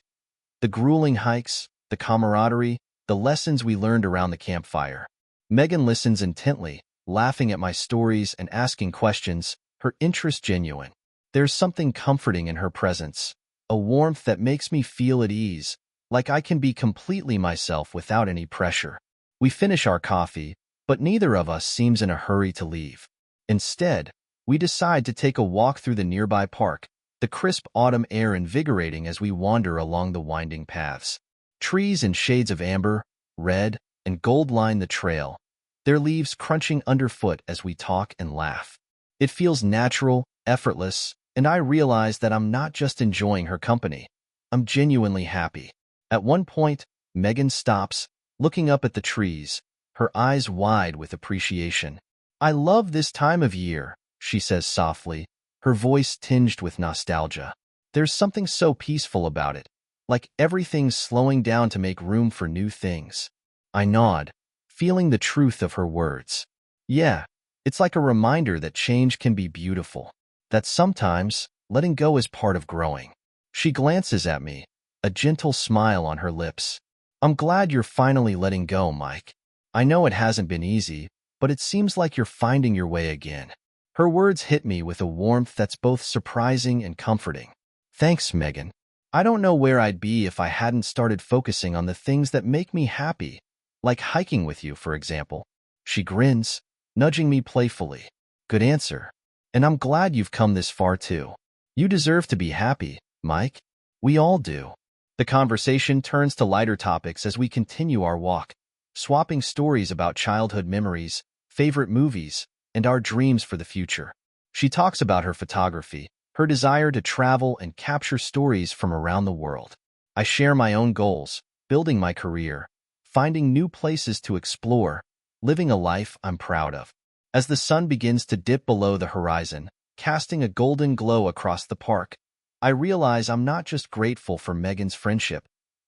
[SPEAKER 1] The grueling hikes, the camaraderie, the lessons we learned around the campfire. Megan listens intently, laughing at my stories and asking questions, her interest genuine. There's something comforting in her presence, a warmth that makes me feel at ease, like I can be completely myself without any pressure. We finish our coffee, but neither of us seems in a hurry to leave. Instead, we decide to take a walk through the nearby park, the crisp autumn air invigorating as we wander along the winding paths. Trees in shades of amber, red, and gold line the trail, their leaves crunching underfoot as we talk and laugh. It feels natural, effortless, and I realize that I'm not just enjoying her company. I'm genuinely happy. At one point, Megan stops, looking up at the trees, her eyes wide with appreciation. I love this time of year, she says softly, her voice tinged with nostalgia. There's something so peaceful about it, like everything's slowing down to make room for new things. I nod, feeling the truth of her words. Yeah, it's like a reminder that change can be beautiful, that sometimes letting go is part of growing. She glances at me, a gentle smile on her lips. I'm glad you're finally letting go, Mike. I know it hasn't been easy, but it seems like you're finding your way again. Her words hit me with a warmth that's both surprising and comforting. Thanks, Megan. I don't know where I'd be if I hadn't started focusing on the things that make me happy, like hiking with you, for example. She grins, nudging me playfully. Good answer. And I'm glad you've come this far too. You deserve to be happy, Mike. We all do. The conversation turns to lighter topics as we continue our walk, swapping stories about childhood memories, favorite movies, and our dreams for the future. She talks about her photography, her desire to travel and capture stories from around the world. I share my own goals, building my career, finding new places to explore, living a life I'm proud of. As the sun begins to dip below the horizon, casting a golden glow across the park, I realize I'm not just grateful for Megan's friendship.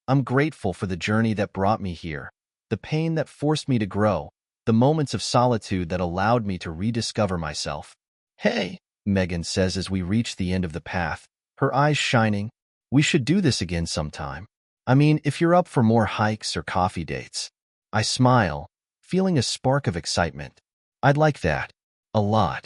[SPEAKER 1] I'm grateful for the journey that brought me here, the pain that forced me to grow, the moments of solitude that allowed me to rediscover myself. Hey, Megan says as we reach the end of the path, her eyes shining. We should do this again sometime. I mean, if you're up for more hikes or coffee dates. I smile, feeling a spark of excitement. I'd like that. A lot.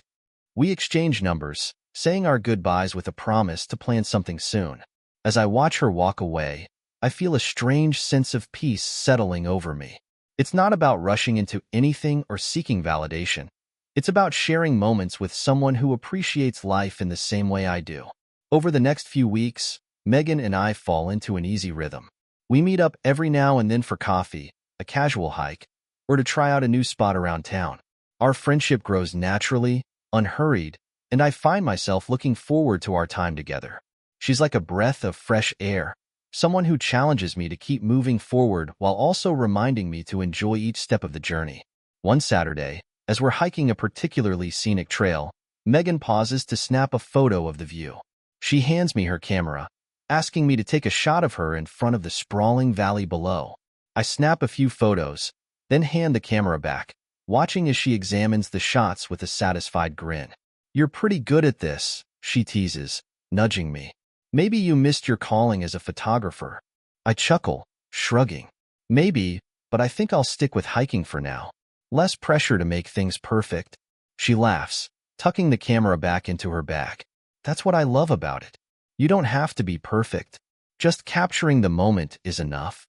[SPEAKER 1] We exchange numbers, saying our goodbyes with a promise to plan something soon. As I watch her walk away, I feel a strange sense of peace settling over me. It's not about rushing into anything or seeking validation. It's about sharing moments with someone who appreciates life in the same way I do. Over the next few weeks, Megan and I fall into an easy rhythm. We meet up every now and then for coffee, a casual hike, or to try out a new spot around town. Our friendship grows naturally, unhurried, and I find myself looking forward to our time together. She's like a breath of fresh air, someone who challenges me to keep moving forward while also reminding me to enjoy each step of the journey. One Saturday, as we're hiking a particularly scenic trail, Megan pauses to snap a photo of the view. She hands me her camera, asking me to take a shot of her in front of the sprawling valley below. I snap a few photos, then hand the camera back, watching as she examines the shots with a satisfied grin. You're pretty good at this, she teases, nudging me. Maybe you missed your calling as a photographer. I chuckle, shrugging. Maybe, but I think I'll stick with hiking for now. Less pressure to make things perfect. She laughs, tucking the camera back into her bag. That's what I love about it. You don't have to be perfect. Just capturing the moment is enough.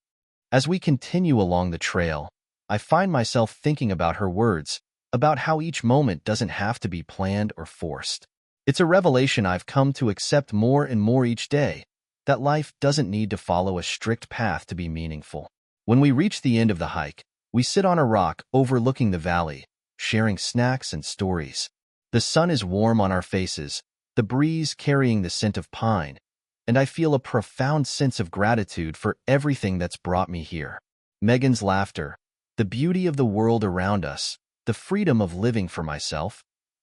[SPEAKER 1] As we continue along the trail, I find myself thinking about her words, about how each moment doesn't have to be planned or forced. It's a revelation I've come to accept more and more each day, that life doesn't need to follow a strict path to be meaningful. When we reach the end of the hike, we sit on a rock overlooking the valley, sharing snacks and stories. The sun is warm on our faces, the breeze carrying the scent of pine, and I feel a profound sense of gratitude for everything that's brought me here. Megan's laughter, the beauty of the world around us, the freedom of living for myself,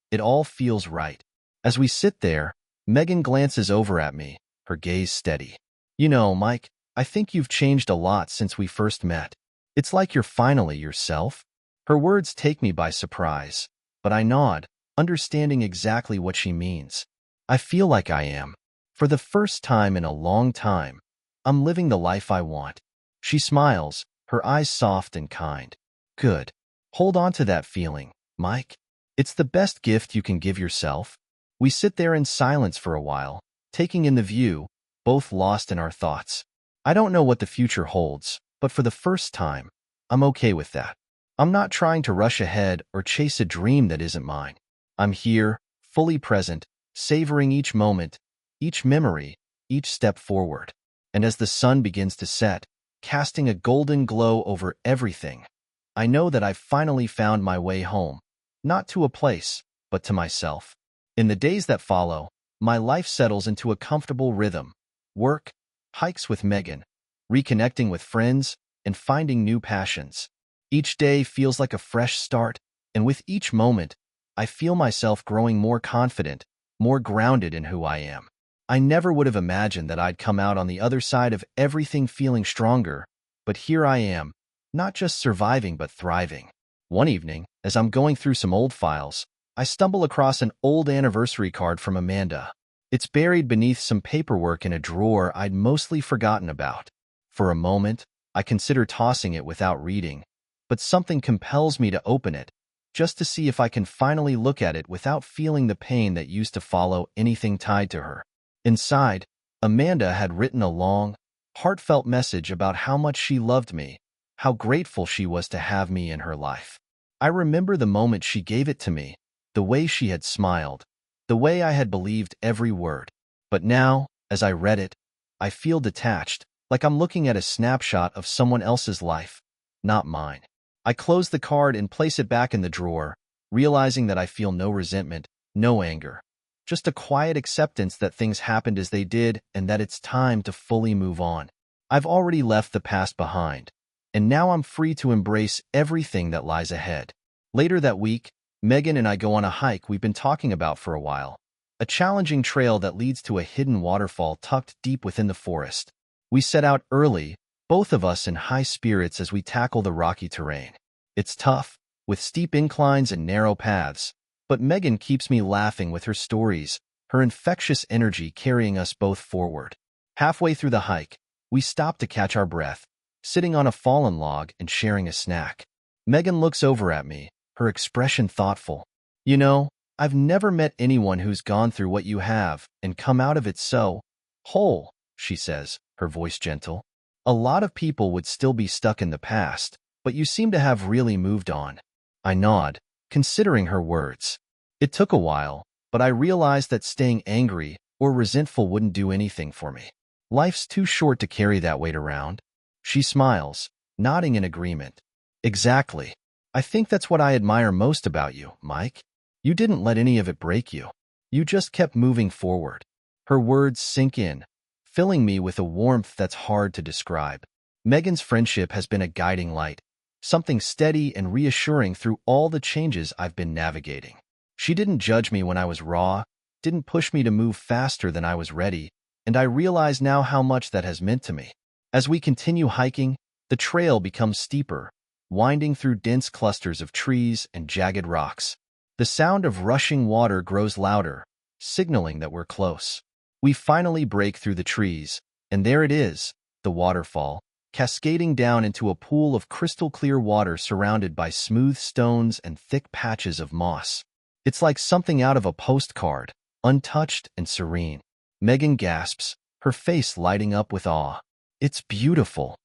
[SPEAKER 1] it all feels right. As we sit there, Megan glances over at me, her gaze steady. You know, Mike, I think you've changed a lot since we first met. It's like you're finally yourself. Her words take me by surprise, but I nod, understanding exactly what she means. I feel like I am. For the first time in a long time, I'm living the life I want. She smiles, her eyes soft and kind. Good. Hold on to that feeling, Mike. It's the best gift you can give yourself. We sit there in silence for a while, taking in the view, both lost in our thoughts. I don't know what the future holds, but for the first time, I'm okay with that. I'm not trying to rush ahead or chase a dream that isn't mine. I'm here, fully present, savoring each moment, each memory, each step forward. And as the sun begins to set, casting a golden glow over everything, I know that I've finally found my way home, not to a place, but to myself. In the days that follow, my life settles into a comfortable rhythm. Work, hikes with Megan, reconnecting with friends, and finding new passions. Each day feels like a fresh start, and with each moment, I feel myself growing more confident, more grounded in who I am. I never would have imagined that I'd come out on the other side of everything feeling stronger, but here I am, not just surviving but thriving. One evening, as I'm going through some old files, I stumble across an old anniversary card from Amanda. It's buried beneath some paperwork in a drawer I'd mostly forgotten about. For a moment, I consider tossing it without reading, but something compels me to open it, just to see if I can finally look at it without feeling the pain that used to follow anything tied to her. Inside, Amanda had written a long, heartfelt message about how much she loved me, how grateful she was to have me in her life. I remember the moment she gave it to me, the way she had smiled, the way I had believed every word. But now, as I read it, I feel detached, like I'm looking at a snapshot of someone else's life, not mine. I close the card and place it back in the drawer, realizing that I feel no resentment, no anger. Just a quiet acceptance that things happened as they did and that it's time to fully move on. I've already left the past behind, and now I'm free to embrace everything that lies ahead. Later that week, Megan and I go on a hike we've been talking about for a while, a challenging trail that leads to a hidden waterfall tucked deep within the forest. We set out early, both of us in high spirits as we tackle the rocky terrain. It's tough, with steep inclines and narrow paths, but Megan keeps me laughing with her stories, her infectious energy carrying us both forward. Halfway through the hike, we stop to catch our breath, sitting on a fallen log and sharing a snack. Megan looks over at me, her expression thoughtful. You know, I've never met anyone who's gone through what you have and come out of it so whole, she says, her voice gentle. A lot of people would still be stuck in the past, but you seem to have really moved on. I nod, considering her words. It took a while, but I realized that staying angry or resentful wouldn't do anything for me. Life's too short to carry that weight around. She smiles, nodding in agreement. Exactly. I think that's what I admire most about you, Mike. You didn't let any of it break you. You just kept moving forward. Her words sink in, filling me with a warmth that's hard to describe. Megan's friendship has been a guiding light, something steady and reassuring through all the changes I've been navigating. She didn't judge me when I was raw, didn't push me to move faster than I was ready, and I realize now how much that has meant to me. As we continue hiking, the trail becomes steeper, winding through dense clusters of trees and jagged rocks. The sound of rushing water grows louder, signaling that we're close. We finally break through the trees, and there it is, the waterfall, cascading down into a pool of crystal-clear water surrounded by smooth stones and thick patches of moss. It's like something out of a postcard, untouched and serene. Megan gasps, her face lighting up with awe. It's beautiful.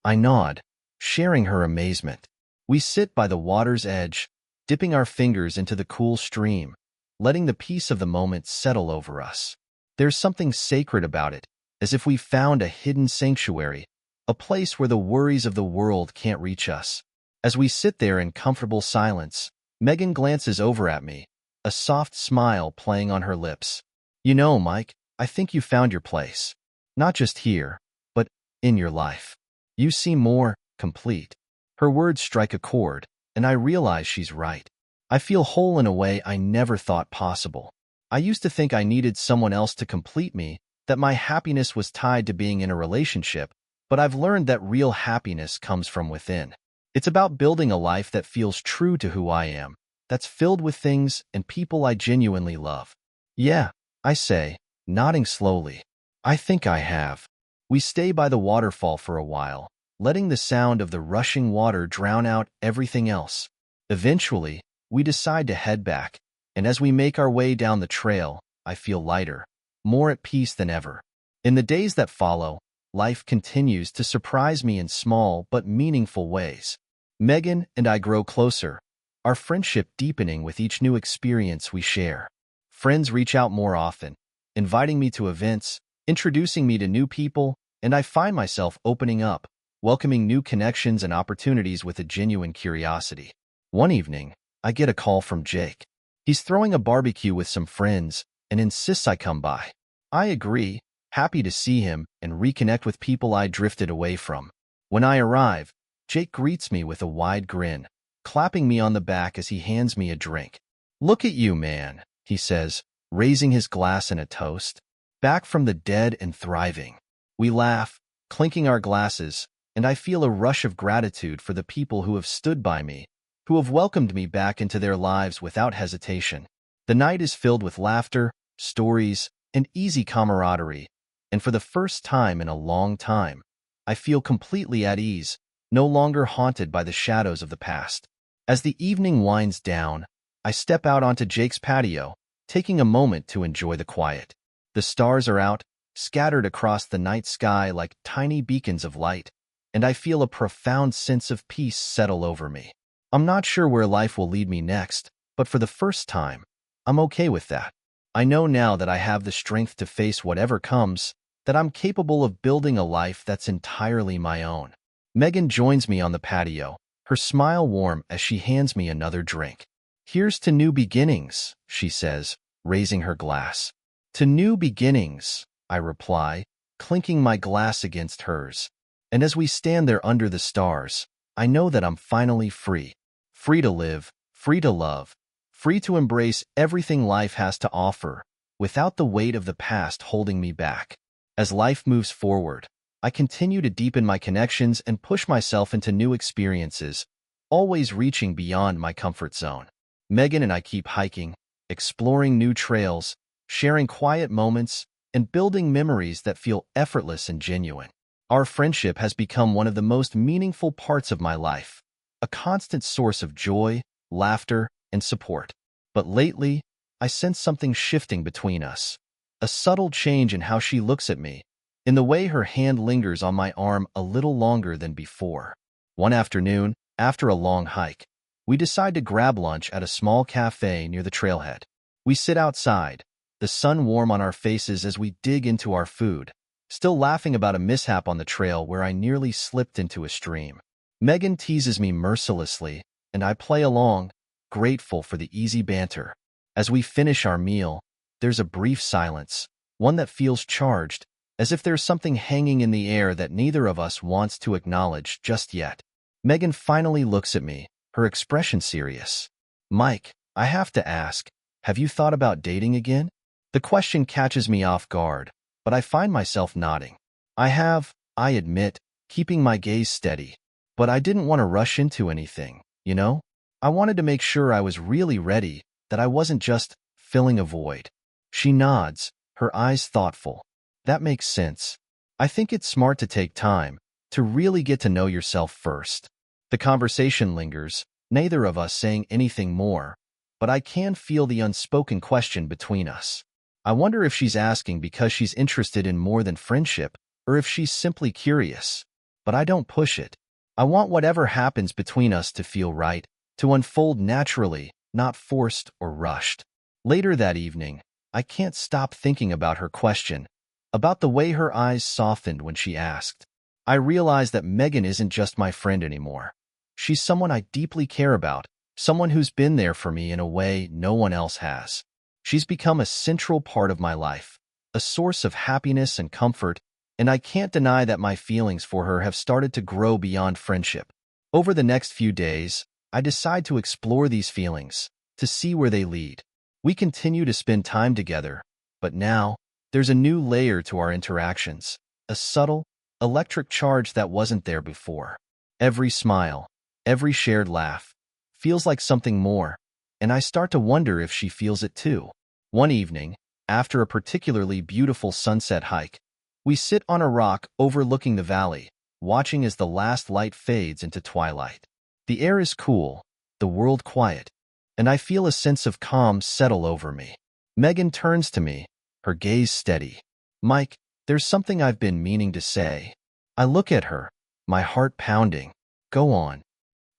[SPEAKER 1] I nod, sharing her amazement. We sit by the water's edge, dipping our fingers into the cool stream, letting the peace of the moment settle over us. There's something sacred about it, as if we found a hidden sanctuary, a place where the worries of the world can't reach us. As we sit there in comfortable silence, Megan glances over at me, a soft smile playing on her lips. You know, Mike, I think you found your place. Not just here, but in your life. You seem more complete. Her words strike a chord, and I realize she's right. I feel whole in a way I never thought possible. I used to think I needed someone else to complete me, that my happiness was tied to being in a relationship, but I've learned that real happiness comes from within. It's about building a life that feels true to who I am, that's filled with things and people I genuinely love. Yeah, I say, nodding slowly. I think I have. We stay by the waterfall for a while, letting the sound of the rushing water drown out everything else. Eventually, we decide to head back, and as we make our way down the trail, I feel lighter, more at peace than ever. In the days that follow, life continues to surprise me in small but meaningful ways. Megan and I grow closer, our friendship deepening with each new experience we share. Friends reach out more often, inviting me to events, introducing me to new people, and I find myself opening up, welcoming new connections and opportunities with a genuine curiosity. One evening, I get a call from Jake. He's throwing a barbecue with some friends and insists I come by. I agree, happy to see him and reconnect with people I drifted away from. When I arrive, Jake greets me with a wide grin, clapping me on the back as he hands me a drink. "Look at you, man," he says, raising his glass in a toast. "Back from the dead and thriving." We laugh, clinking our glasses, and I feel a rush of gratitude for the people who have stood by me, who have welcomed me back into their lives without hesitation. The night is filled with laughter, stories, and easy camaraderie, and for the first time in a long time, I feel completely at ease, no longer haunted by the shadows of the past. As the evening winds down, I step out onto Jake's patio, taking a moment to enjoy the quiet. The stars are out, scattered across the night sky like tiny beacons of light, and I feel a profound sense of peace settle over me. I'm not sure where life will lead me next, but for the first time, I'm okay with that. I know now that I have the strength to face whatever comes, that I'm capable of building a life that's entirely my own. Megan joins me on the patio, her smile warm as she hands me another drink. "Here's to new beginnings," she says, raising her glass. "To new beginnings," I reply, clinking my glass against hers. And as we stand there under the stars, I know that I'm finally free. Free to live, free to love, free to embrace everything life has to offer, without the weight of the past holding me back. As life moves forward, I continue to deepen my connections and push myself into new experiences, always reaching beyond my comfort zone. Megan and I keep hiking, exploring new trails, sharing quiet moments, and building memories that feel effortless and genuine. Our friendship has become one of the most meaningful parts of my life, a constant source of joy, laughter, and support. But lately, I sense something shifting between us, a subtle change in how she looks at me, in the way her hand lingers on my arm a little longer than before. One afternoon, after a long hike, we decide to grab lunch at a small cafe near the trailhead. We sit outside, the sun warm on our faces as we dig into our food, still laughing about a mishap on the trail where I nearly slipped into a stream. Megan teases me mercilessly, and I play along, grateful for the easy banter. As we finish our meal, there's a brief silence, one that feels charged, as if there's something hanging in the air that neither of us wants to acknowledge just yet. Megan finally looks at me, her expression serious. "Mike, I have to ask, have you thought about dating again?" The question catches me off guard, but I find myself nodding. "I have," I admit, keeping my gaze steady. "But I didn't want to rush into anything, you know? I wanted to make sure I was really ready, that I wasn't just filling a void." She nods, her eyes thoughtful. "That makes sense. I think it's smart to take time, to really get to know yourself first. The conversation lingers, neither of us saying anything more, but I can feel the unspoken question between us. I wonder if she's asking because she's interested in more than friendship, or if she's simply curious. But I don't push it. I want whatever happens between us to feel right, to unfold naturally, not forced or rushed. Later that evening, I can't stop thinking about her question, about the way her eyes softened when she asked. I realize that Megan isn't just my friend anymore. She's someone I deeply care about, someone who's been there for me in a way no one else has. She's become a central part of my life, a source of happiness and comfort, and I can't deny that my feelings for her have started to grow beyond friendship. Over the next few days, I decide to explore these feelings, to see where they lead. We continue to spend time together, but now, there's a new layer to our interactions, a subtle, electric charge that wasn't there before. Every smile, every shared laugh, feels like something more, and I start to wonder if she feels it too. One evening, after a particularly beautiful sunset hike, we sit on a rock overlooking the valley, watching as the last light fades into twilight. The air is cool, the world quiet, and I feel a sense of calm settle over me. Megan turns to me, her gaze steady. "Mike, there's something I've been meaning to say." I look at her, my heart pounding. "Go on."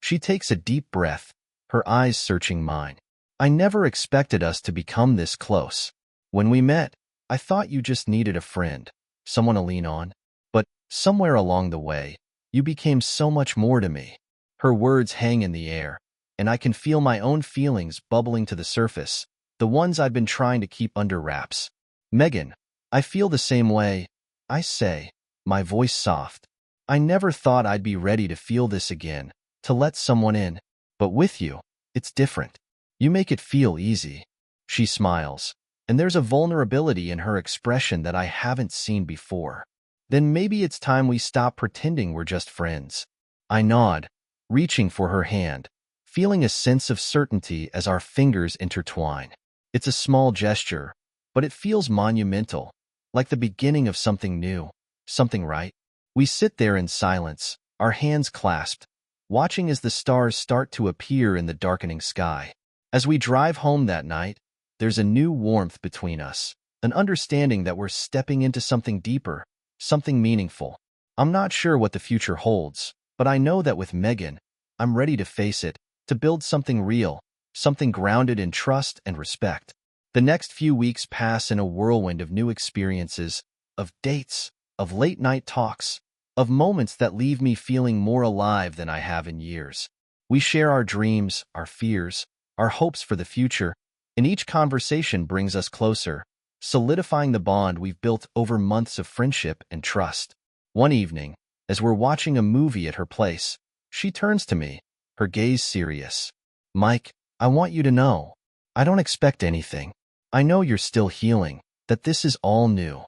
[SPEAKER 1] She takes a deep breath, her eyes searching mine. "I never expected us to become this close. When we met, I thought you just needed a friend, someone to lean on. But somewhere along the way, you became so much more to me." Her words hang in the air, and I can feel my own feelings bubbling to the surface, the ones I've been trying to keep under wraps. "Megan, I feel the same way," I say, my voice soft. "I never thought I'd be ready to feel this again, to let someone in. But with you, it's different. You make it feel easy." She smiles, and there's a vulnerability in her expression that I haven't seen before. "Then maybe it's time we stop pretending we're just friends." I nod, reaching for her hand, feeling a sense of certainty as our fingers intertwine. It's a small gesture, but it feels monumental, like the beginning of something new, something right. We sit there in silence, our hands clasped, watching as the stars start to appear in the darkening sky. As we drive home that night, there's a new warmth between us, an understanding that we're stepping into something deeper, something meaningful. I'm not sure what the future holds, but I know that with Megan, I'm ready to face it, to build something real, something grounded in trust and respect. The next few weeks pass in a whirlwind of new experiences, of dates, of late-night talks, of moments that leave me feeling more alive than I have in years. We share our dreams, our fears, our hopes for the future, and each conversation brings us closer, solidifying the bond we've built over months of friendship and trust. One evening, as we're watching a movie at her place, she turns to me, her gaze serious. "Mike, I want you to know, I don't expect anything. I know you're still healing, that this is all new."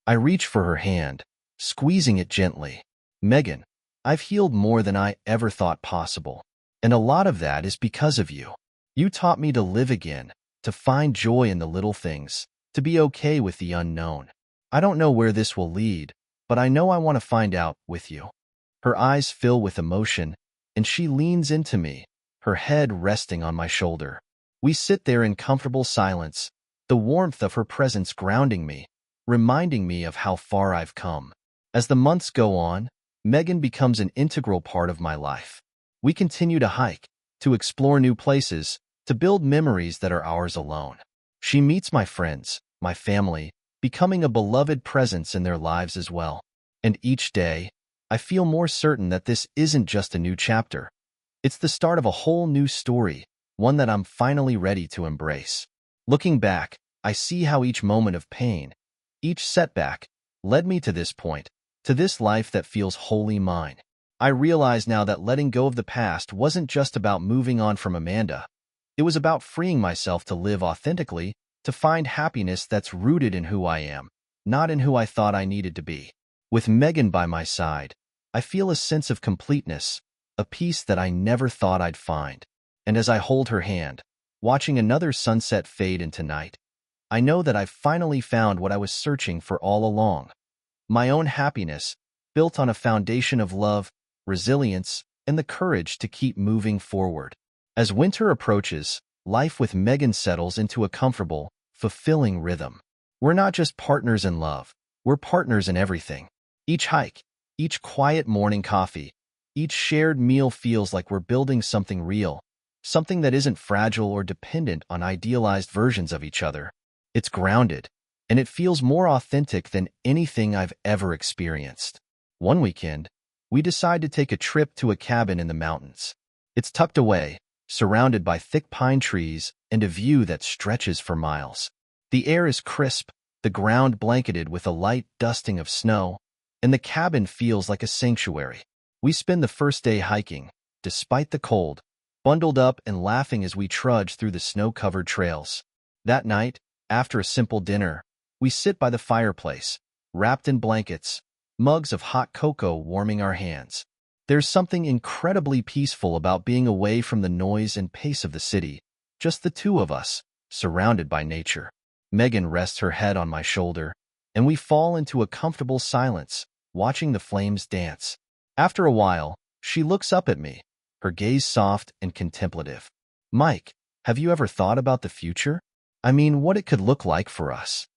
[SPEAKER 1] I reach for her hand, squeezing it gently. "Megan, I've healed more than I ever thought possible, and a lot of that is because of you. You taught me to live again, to find joy in the little things, to be okay with the unknown. I don't know where this will lead, but I know I want to find out with you." Her eyes fill with emotion, and she leans into me, her head resting on my shoulder. We sit there in comfortable silence, the warmth of her presence grounding me, reminding me of how far I've come. As the months go on, Megan becomes an integral part of my life. We continue to hike, to explore new places, to build memories that are ours alone. She meets my friends, my family, becoming a beloved presence in their lives as well. And each day, I feel more certain that this isn't just a new chapter. It's the start of a whole new story, one that I'm finally ready to embrace. Looking back, I see how each moment of pain, each setback, led me to this point, to this life that feels wholly mine. I realize now that letting go of the past wasn't just about moving on from Amanda. It was about freeing myself to live authentically, to find happiness that's rooted in who I am, not in who I thought I needed to be. With Megan by my side, I feel a sense of completeness, a peace that I never thought I'd find. And as I hold her hand, watching another sunset fade into night, I know that I've finally found what I was searching for all along. My own happiness, built on a foundation of love, resilience, and the courage to keep moving forward. As winter approaches, life with Megan settles into a comfortable, fulfilling rhythm. We're not just partners in love, we're partners in everything. Each hike, each quiet morning coffee, each shared meal feels like we're building something real, something that isn't fragile or dependent on idealized versions of each other. It's grounded, and it feels more authentic than anything I've ever experienced. One weekend, we decide to take a trip to a cabin in the mountains. It's tucked away, surrounded by thick pine trees and a view that stretches for miles. The air is crisp, the ground blanketed with a light dusting of snow, and the cabin feels like a sanctuary. We spend the first day hiking, despite the cold, bundled up and laughing as we trudge through the snow-covered trails. That night, after a simple dinner, we sit by the fireplace, wrapped in blankets, mugs of hot cocoa warming our hands. There's something incredibly peaceful about being away from the noise and pace of the city, just the two of us, surrounded by nature. Megan rests her head on my shoulder, and we fall into a comfortable silence, watching the flames dance. After a while, she looks up at me, her gaze soft and contemplative. "Mike, have you ever thought about the future? I mean, what it could look like for us?"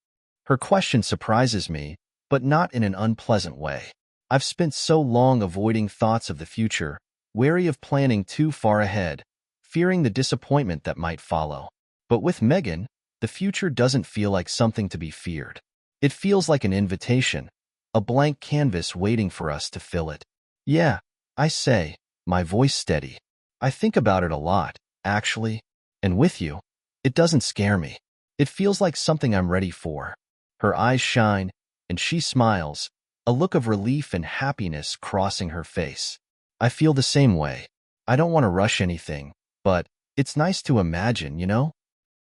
[SPEAKER 1] Her question surprises me, but not in an unpleasant way. I've spent so long avoiding thoughts of the future, wary of planning too far ahead, fearing the disappointment that might follow. But with Megan, the future doesn't feel like something to be feared. It feels like an invitation, a blank canvas waiting for us to fill it. "Yeah," I say, my voice steady. "I think about it a lot, actually. And with you, it doesn't scare me. It feels like something I'm ready for." Her eyes shine, and she smiles, a look of relief and happiness crossing her face. I feel the same way. I don't want to rush anything, but it's nice to imagine, you know?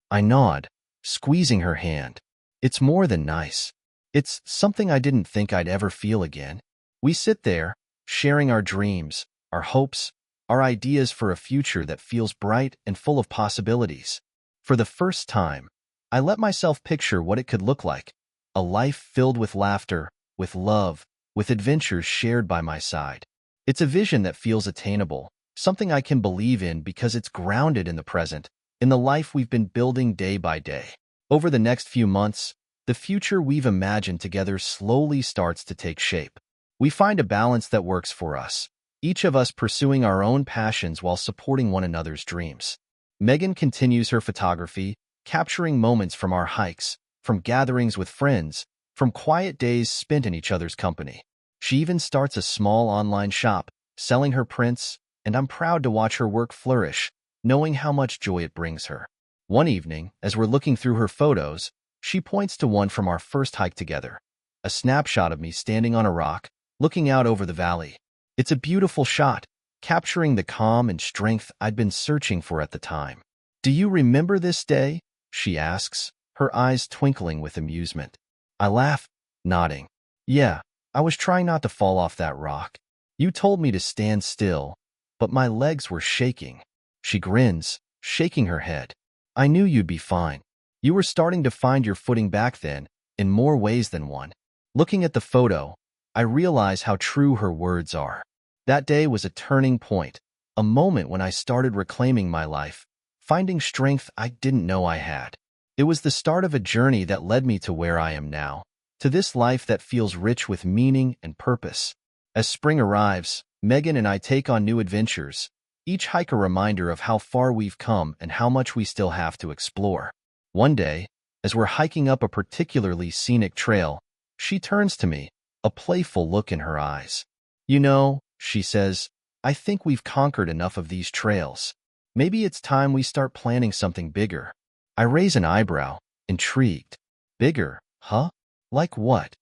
[SPEAKER 1] I nod, squeezing her hand. It's more than nice. It's something I didn't think I'd ever feel again. We sit there, sharing our dreams, our hopes, our ideas for a future that feels bright and full of possibilities. For the first time, I let myself picture what it could look like. A life filled with laughter, with love, with adventures shared by my side. It's a vision that feels attainable, something I can believe in because it's grounded in the present, in the life we've been building day by day. Over the next few months, the future we've imagined together slowly starts to take shape. We find a balance that works for us, each of us pursuing our own passions while supporting one another's dreams. Megan continues her photography, capturing moments from our hikes, from gatherings with friends, from quiet days spent in each other's company. She even starts a small online shop, selling her prints, and I'm proud to watch her work flourish, knowing how much joy it brings her. One evening, as we're looking through her photos, she points to one from our first hike together, a snapshot of me standing on a rock, looking out over the valley. It's a beautiful shot, capturing the calm and strength I'd been searching for at the time. "Do you remember this day?" she asks, her eyes twinkling with amusement. I laugh, nodding. "Yeah, I was trying not to fall off that rock. You told me to stand still, but my legs were shaking." She grins, shaking her head. "I knew you'd be fine. You were starting to find your footing back then, in more ways than one." Looking at the photo, I realize how true her words are. That day was a turning point, a moment when I started reclaiming my life, finding strength I didn't know I had. It was the start of a journey that led me to where I am now, to this life that feels rich with meaning and purpose. As spring arrives, Megan and I take on new adventures, each hike a reminder of how far we've come and how much we still have to explore. One day, as we're hiking up a particularly scenic trail, she turns to me, a playful look in her eyes. "You know," she says, "I think we've conquered enough of these trails. Maybe it's time we start planning something bigger." I raise an eyebrow, intrigued. "Bigger, huh? Like what?"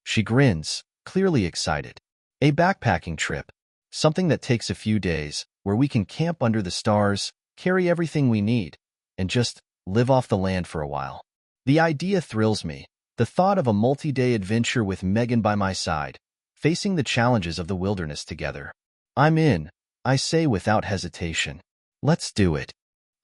[SPEAKER 1] She grins, clearly excited. "A backpacking trip. Something that takes a few days, where we can camp under the stars, carry everything we need, and just live off the land for a while." The idea thrills me, the thought of a multi-day adventure with Megan by my side, facing the challenges of the wilderness together. "I'm in," I say without hesitation. "Let's do it."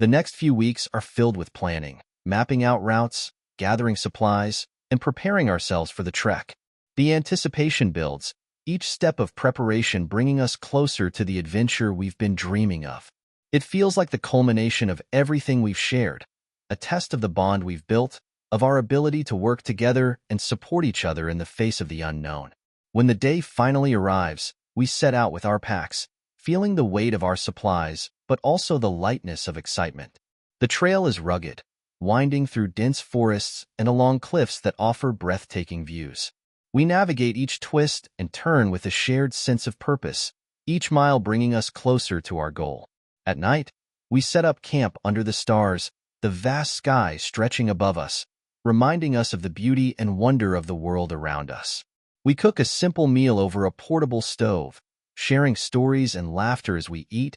[SPEAKER 1] The next few weeks are filled with planning, mapping out routes, gathering supplies, and preparing ourselves for the trek. The anticipation builds, each step of preparation bringing us closer to the adventure we've been dreaming of. It feels like the culmination of everything we've shared, a test of the bond we've built, of our ability to work together and support each other in the face of the unknown. When the day finally arrives, we set out with our packs, feeling the weight of our supplies, but also the lightness of excitement. The trail is rugged, winding through dense forests and along cliffs that offer breathtaking views. We navigate each twist and turn with a shared sense of purpose, each mile bringing us closer to our goal. At night, we set up camp under the stars, the vast sky stretching above us, reminding us of the beauty and wonder of the world around us. We cook a simple meal over a portable stove, sharing stories and laughter as we eat,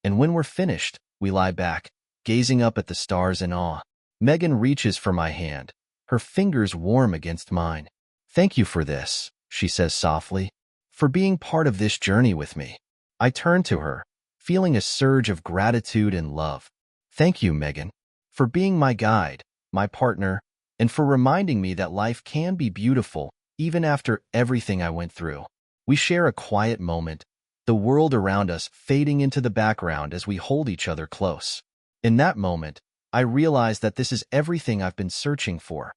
[SPEAKER 1] and when we're finished, we lie back, gazing up at the stars in awe. Megan reaches for my hand, her fingers warm against mine. "Thank you for this," she says softly, "for being part of this journey with me." I turn to her, feeling a surge of gratitude and love. "Thank you, Megan, for being my guide, my partner, and for reminding me that life can be beautiful even after everything I went through." We share a quiet moment, the world around us fading into the background as we hold each other close. In that moment, I realize that this is everything I've been searching for,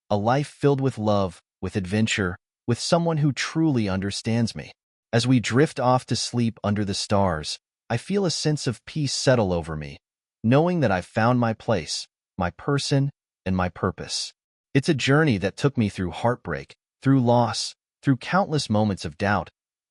[SPEAKER 1] a life filled with love, with adventure, with someone who truly understands me. As we drift off to sleep under the stars, I feel a sense of peace settle over me, knowing that I've found my place, my person, and my purpose. It's a journey that took me through heartbreak, through loss, through countless moments of doubt,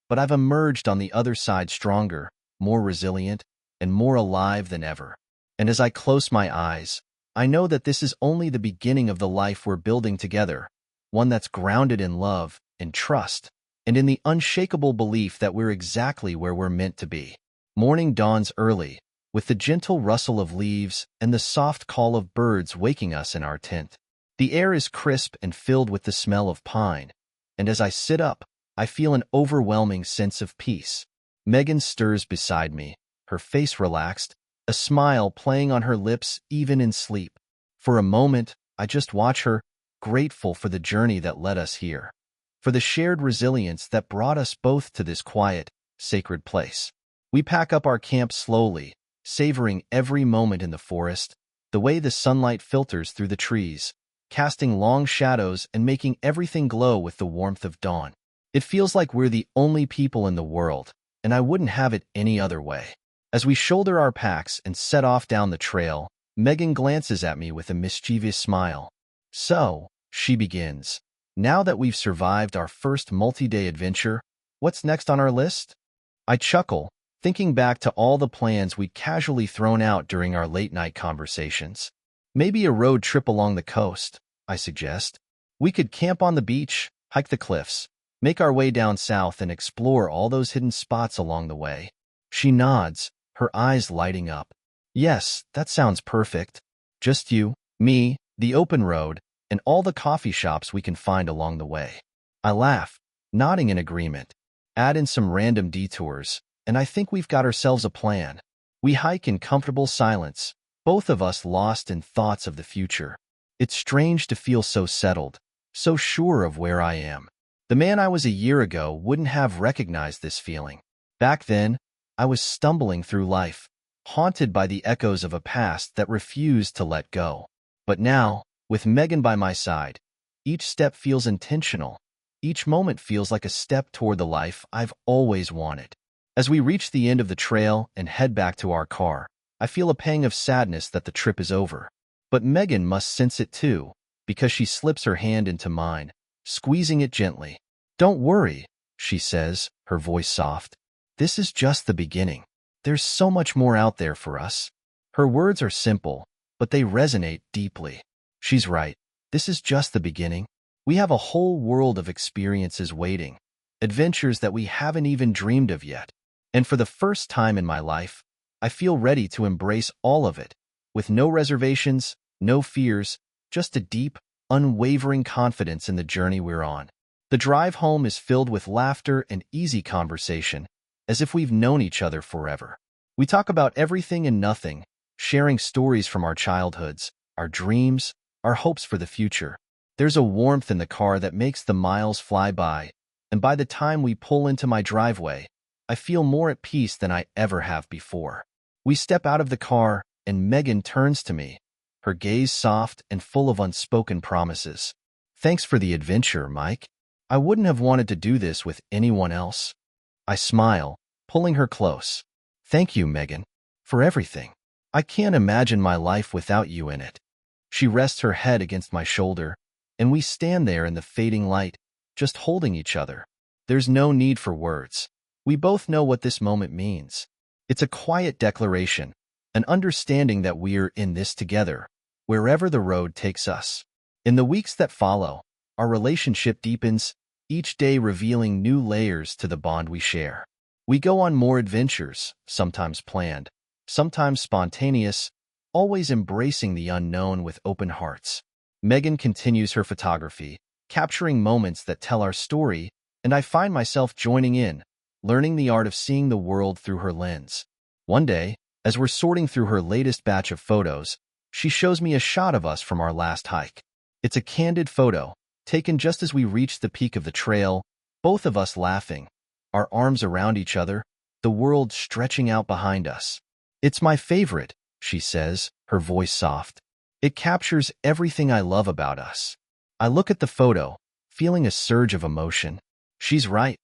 [SPEAKER 1] but I've emerged on the other side stronger, more resilient, and more alive than ever. And as I close my eyes, I know that this is only the beginning of the life we're building together, one that's grounded in love, in trust, and in the unshakable belief that we're exactly where we're meant to be. Morning dawns early, with the gentle rustle of leaves and the soft call of birds waking us in our tent. The air is crisp and filled with the smell of pine, and as I sit up, I feel an overwhelming sense of peace. Megan stirs beside me, her face relaxed, a smile playing on her lips even in sleep. For a moment, I just watch her, grateful for the journey that led us here, for the shared resilience that brought us both to this quiet, sacred place. We pack up our camp slowly, savoring every moment in the forest, the way the sunlight filters through the trees, casting long shadows and making everything glow with the warmth of dawn. It feels like we're the only people in the world, and I wouldn't have it any other way. As we shoulder our packs and set off down the trail, Megan glances at me with a mischievous smile. "So," she begins, "now that we've survived our first multi-day adventure, what's next on our list?" I chuckle, thinking back to all the plans we'd casually thrown out during our late-night conversations. "Maybe a road trip along the coast," I suggest. "We could camp on the beach, hike the cliffs, make our way down south and explore all those hidden spots along the way." She nods, her eyes lighting up. "Yes, that sounds perfect. Just you, me, the open road, and all the coffee shops we can find along the way." I laugh, nodding in agreement. Add in some random detours, and I think we've got ourselves a plan. We hike in comfortable silence, both of us lost in thoughts of the future. It's strange to feel so settled, so sure of where I am. The man I was a year ago wouldn't have recognized this feeling. Back then, I was stumbling through life, haunted by the echoes of a past that refused to let go. But now, with Megan by my side, each step feels intentional. Each moment feels like a step toward the life I've always wanted. As we reach the end of the trail and head back to our car, I feel a pang of sadness that the trip is over. But Megan must sense it too, because she slips her hand into mine, squeezing it gently. "Don't worry," she says, her voice soft. "This is just the beginning. There's so much more out there for us." Her words are simple, but they resonate deeply. She's right. This is just the beginning. We have a whole world of experiences waiting, adventures that we haven't even dreamed of yet. And for the first time in my life, I feel ready to embrace all of it, with no reservations, no fears, just a deep, unwavering confidence in the journey we're on. The drive home is filled with laughter and easy conversation, as if we've known each other forever. We talk about everything and nothing, sharing stories from our childhoods, our dreams, our hopes for the future. There's a warmth in the car that makes the miles fly by, and by the time we pull into my driveway, I feel more at peace than I ever have before. We step out of the car, and Megan turns to me, her gaze soft and full of unspoken promises. Thanks for the adventure, Mike. I wouldn't have wanted to do this with anyone else. I smile, pulling her close. Thank you, Megan, for everything. I can't imagine my life without you in it. She rests her head against my shoulder, and we stand there in the fading light, just holding each other. There's no need for words. We both know what this moment means. It's a quiet declaration, an understanding that we're in this together, wherever the road takes us. In the weeks that follow, our relationship deepens, each day revealing new layers to the bond we share. We go on more adventures, sometimes planned, sometimes spontaneous, always embracing the unknown with open hearts. Megan continues her photography, capturing moments that tell our story, and I find myself joining in, learning the art of seeing the world through her lens. One day, as we're sorting through her latest batch of photos, she shows me a shot of us from our last hike. It's a candid photo, taken just as we reached the peak of the trail, both of us laughing, our arms around each other, the world stretching out behind us. It's my favorite, she says, her voice soft. It captures everything I love about us. I look at the photo, feeling a surge of emotion. She's right.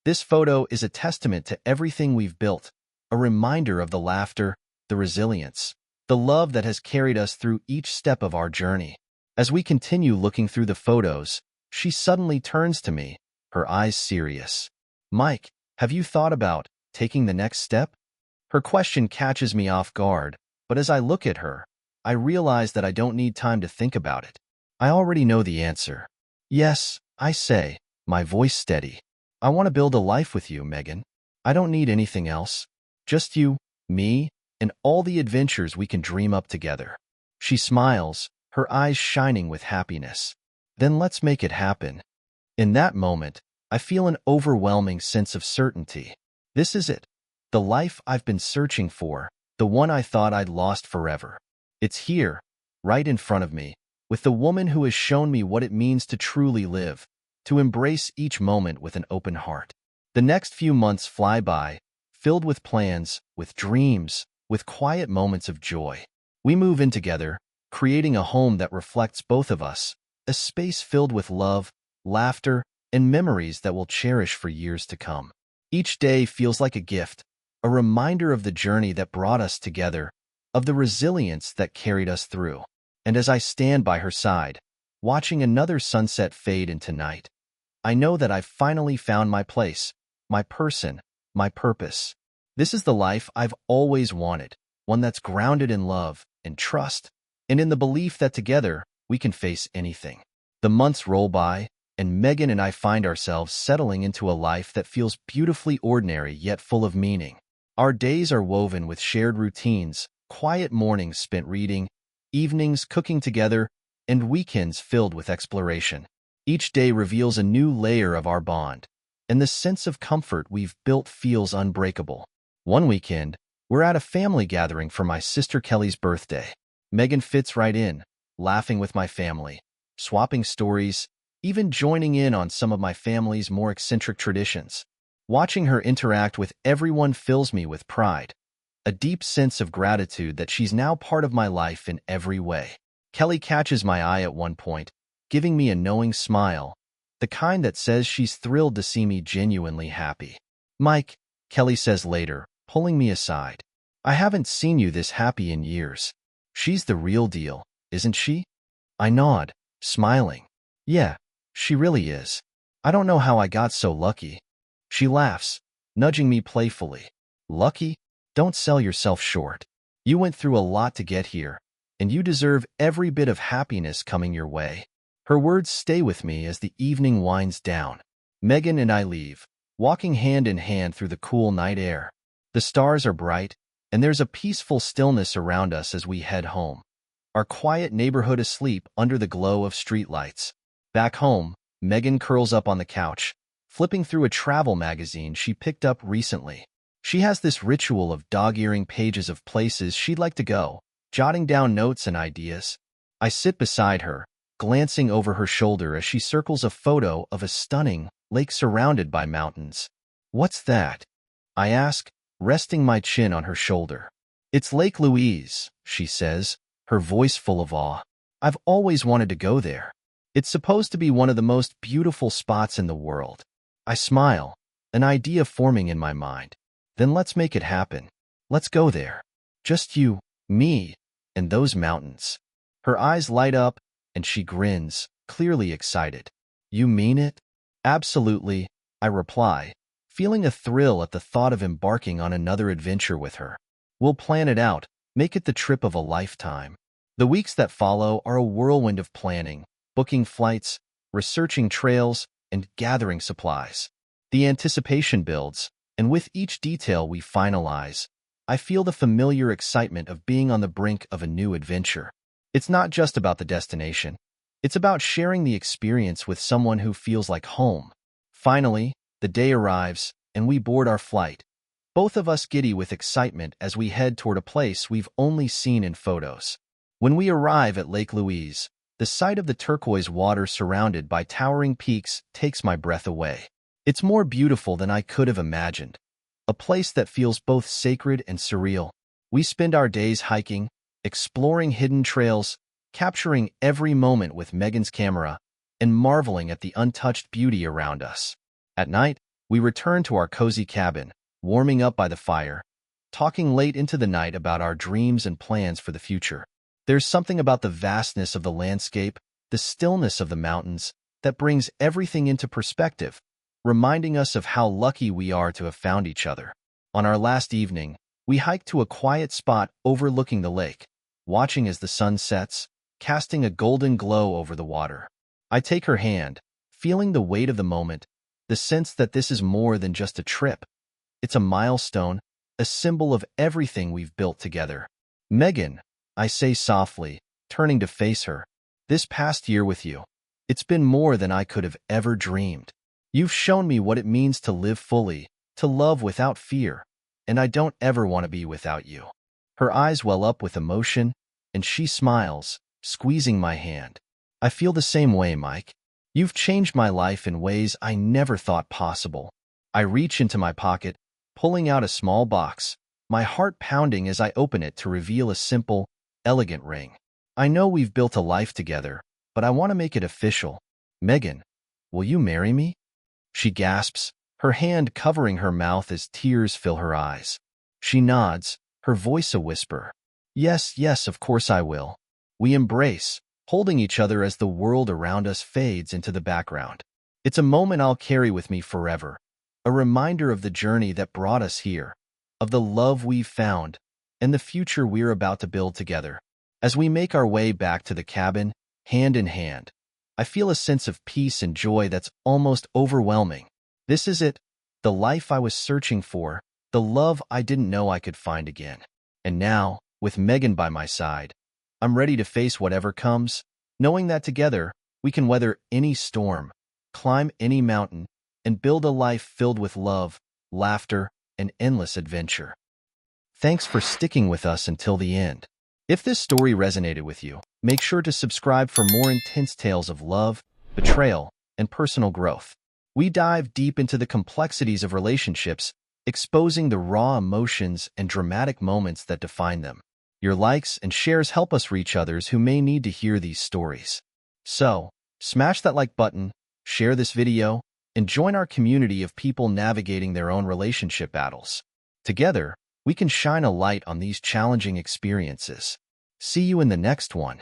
[SPEAKER 1] This photo is a testament to everything we've built, a reminder of the laughter, the resilience, the love that has carried us through each step of our journey. As we continue looking through the photos, she suddenly turns to me, her eyes serious. Mike, have you thought about taking the next step? Her question catches me off guard, but as I look at her, I realize that I don't need time to think about it. I already know the answer. Yes, I say, my voice steady. I want to build a life with you, Megan. I don't need anything else. Just you, me, and all the adventures we can dream up together. She smiles, her eyes shining with happiness. Then let's make it happen. In that moment, I feel an overwhelming sense of certainty. This is it. The life I've been searching for, the one I thought I'd lost forever. It's here, right in front of me, with the woman who has shown me what it means to truly live, to embrace each moment with an open heart. The next few months fly by, filled with plans, with dreams, with quiet moments of joy. We move in together, creating a home that reflects both of us, a space filled with love, laughter, and memories that we'll cherish for years to come. Each day feels like a gift, a reminder of the journey that brought us together, of the resilience that carried us through. And as I stand by her side, watching another sunset fade into night, I know that I've finally found my place, my person, my purpose. This is the life I've always wanted, one that's grounded in love and trust, and in the belief that together we can face anything. The months roll by, and Megan and I find ourselves settling into a life that feels beautifully ordinary yet full of meaning. Our days are woven with shared routines, quiet mornings spent reading, evenings cooking together, and weekends filled with exploration. Each day reveals a new layer of our bond, and the sense of comfort we've built feels unbreakable. One weekend, we're at a family gathering for my sister Kelly's birthday. Megan fits right in, laughing with my family, swapping stories, even joining in on some of my family's more eccentric traditions. Watching her interact with everyone fills me with pride, a deep sense of gratitude that she's now part of my life in every way. Kelly catches my eye at one point, giving me a knowing smile, the kind that says she's thrilled to see me genuinely happy. Mike, Kelly says later, pulling me aside, I haven't seen you this happy in years. She's the real deal, isn't she? I nod, smiling. Yeah, she really is. I don't know how I got so lucky. She laughs, nudging me playfully. Lucky? Don't sell yourself short. You went through a lot to get here, and you deserve every bit of happiness coming your way. Her words stay with me as the evening winds down. Megan and I leave, walking hand in hand through the cool night air. The stars are bright, and there's a peaceful stillness around us as we head home, our quiet neighborhood asleep under the glow of streetlights. Back home, Megan curls up on the couch, flipping through a travel magazine she picked up recently. She has this ritual of dog-earing pages of places she'd like to go, jotting down notes and ideas. I sit beside her, glancing over her shoulder as she circles a photo of a stunning, lake surrounded by mountains. What's that? I ask, resting my chin on her shoulder. It's Lake Louise, she says, her voice full of awe. I've always wanted to go there. It's supposed to be one of the most beautiful spots in the world. I smile, an idea forming in my mind. Then let's make it happen. Let's go there. Just you, me, and those mountains. Her eyes light up, and she grins, clearly excited. You mean it? Absolutely, I reply, feeling a thrill at the thought of embarking on another adventure with her. We'll plan it out, make it the trip of a lifetime. The weeks that follow are a whirlwind of planning, booking flights, researching trails, and gathering supplies. The anticipation builds, and with each detail we finalize, I feel the familiar excitement of being on the brink of a new adventure. It's not just about the destination. It's about sharing the experience with someone who feels like home. Finally, the day arrives, and we board our flight, both of us giddy with excitement as we head toward a place we've only seen in photos. When we arrive at Lake Louise, the sight of the turquoise water surrounded by towering peaks takes my breath away. It's more beautiful than I could have imagined. A place that feels both sacred and surreal. We spend our days hiking, exploring hidden trails, capturing every moment with Megan's camera, and marveling at the untouched beauty around us. At night, we return to our cozy cabin, warming up by the fire, talking late into the night about our dreams and plans for the future. There's something about the vastness of the landscape, the stillness of the mountains, that brings everything into perspective, reminding us of how lucky we are to have found each other. On our last evening, we hiked to a quiet spot overlooking the lake, watching as the sun sets, casting a golden glow over the water. I take her hand, feeling the weight of the moment, the sense that this is more than just a trip. It's a milestone, a symbol of everything we've built together. Megan, I say softly, turning to face her, this past year with you, it's been more than I could have ever dreamed. You've shown me what it means to live fully, to love without fear, and I don't ever want to be without you. Her eyes well up with emotion, and she smiles, squeezing my hand. I feel the same way, Mike. You've changed my life in ways I never thought possible. I reach into my pocket, pulling out a small box, my heart pounding as I open it to reveal a simple, elegant ring. I know we've built a life together, but I want to make it official. Megan, will you marry me? She gasps, her hand covering her mouth as tears fill her eyes. She nods, her voice a whisper. Yes, yes, of course I will. We embrace, holding each other as the world around us fades into the background. It's a moment I'll carry with me forever, a reminder of the journey that brought us here, of the love we've found, and the future we're about to build together. As we make our way back to the cabin, hand in hand, I feel a sense of peace and joy that's almost overwhelming. This is it, the life I was searching for, the love I didn't know I could find again. And now, with Megan by my side, I'm ready to face whatever comes, knowing that together, we can weather any storm, climb any mountain, and build a life filled with love, laughter, and endless adventure. Thanks for sticking with us until the end. If this story resonated with you, make sure to subscribe for more intense tales of love, betrayal, and personal growth. We dive deep into the complexities of relationships, exposing the raw emotions and dramatic moments that define them. Your likes and shares help us reach others who may need to hear these stories. So, smash that like button, share this video, and join our community of people navigating their own relationship battles. Together, we can shine a light on these challenging experiences. See you in the next one.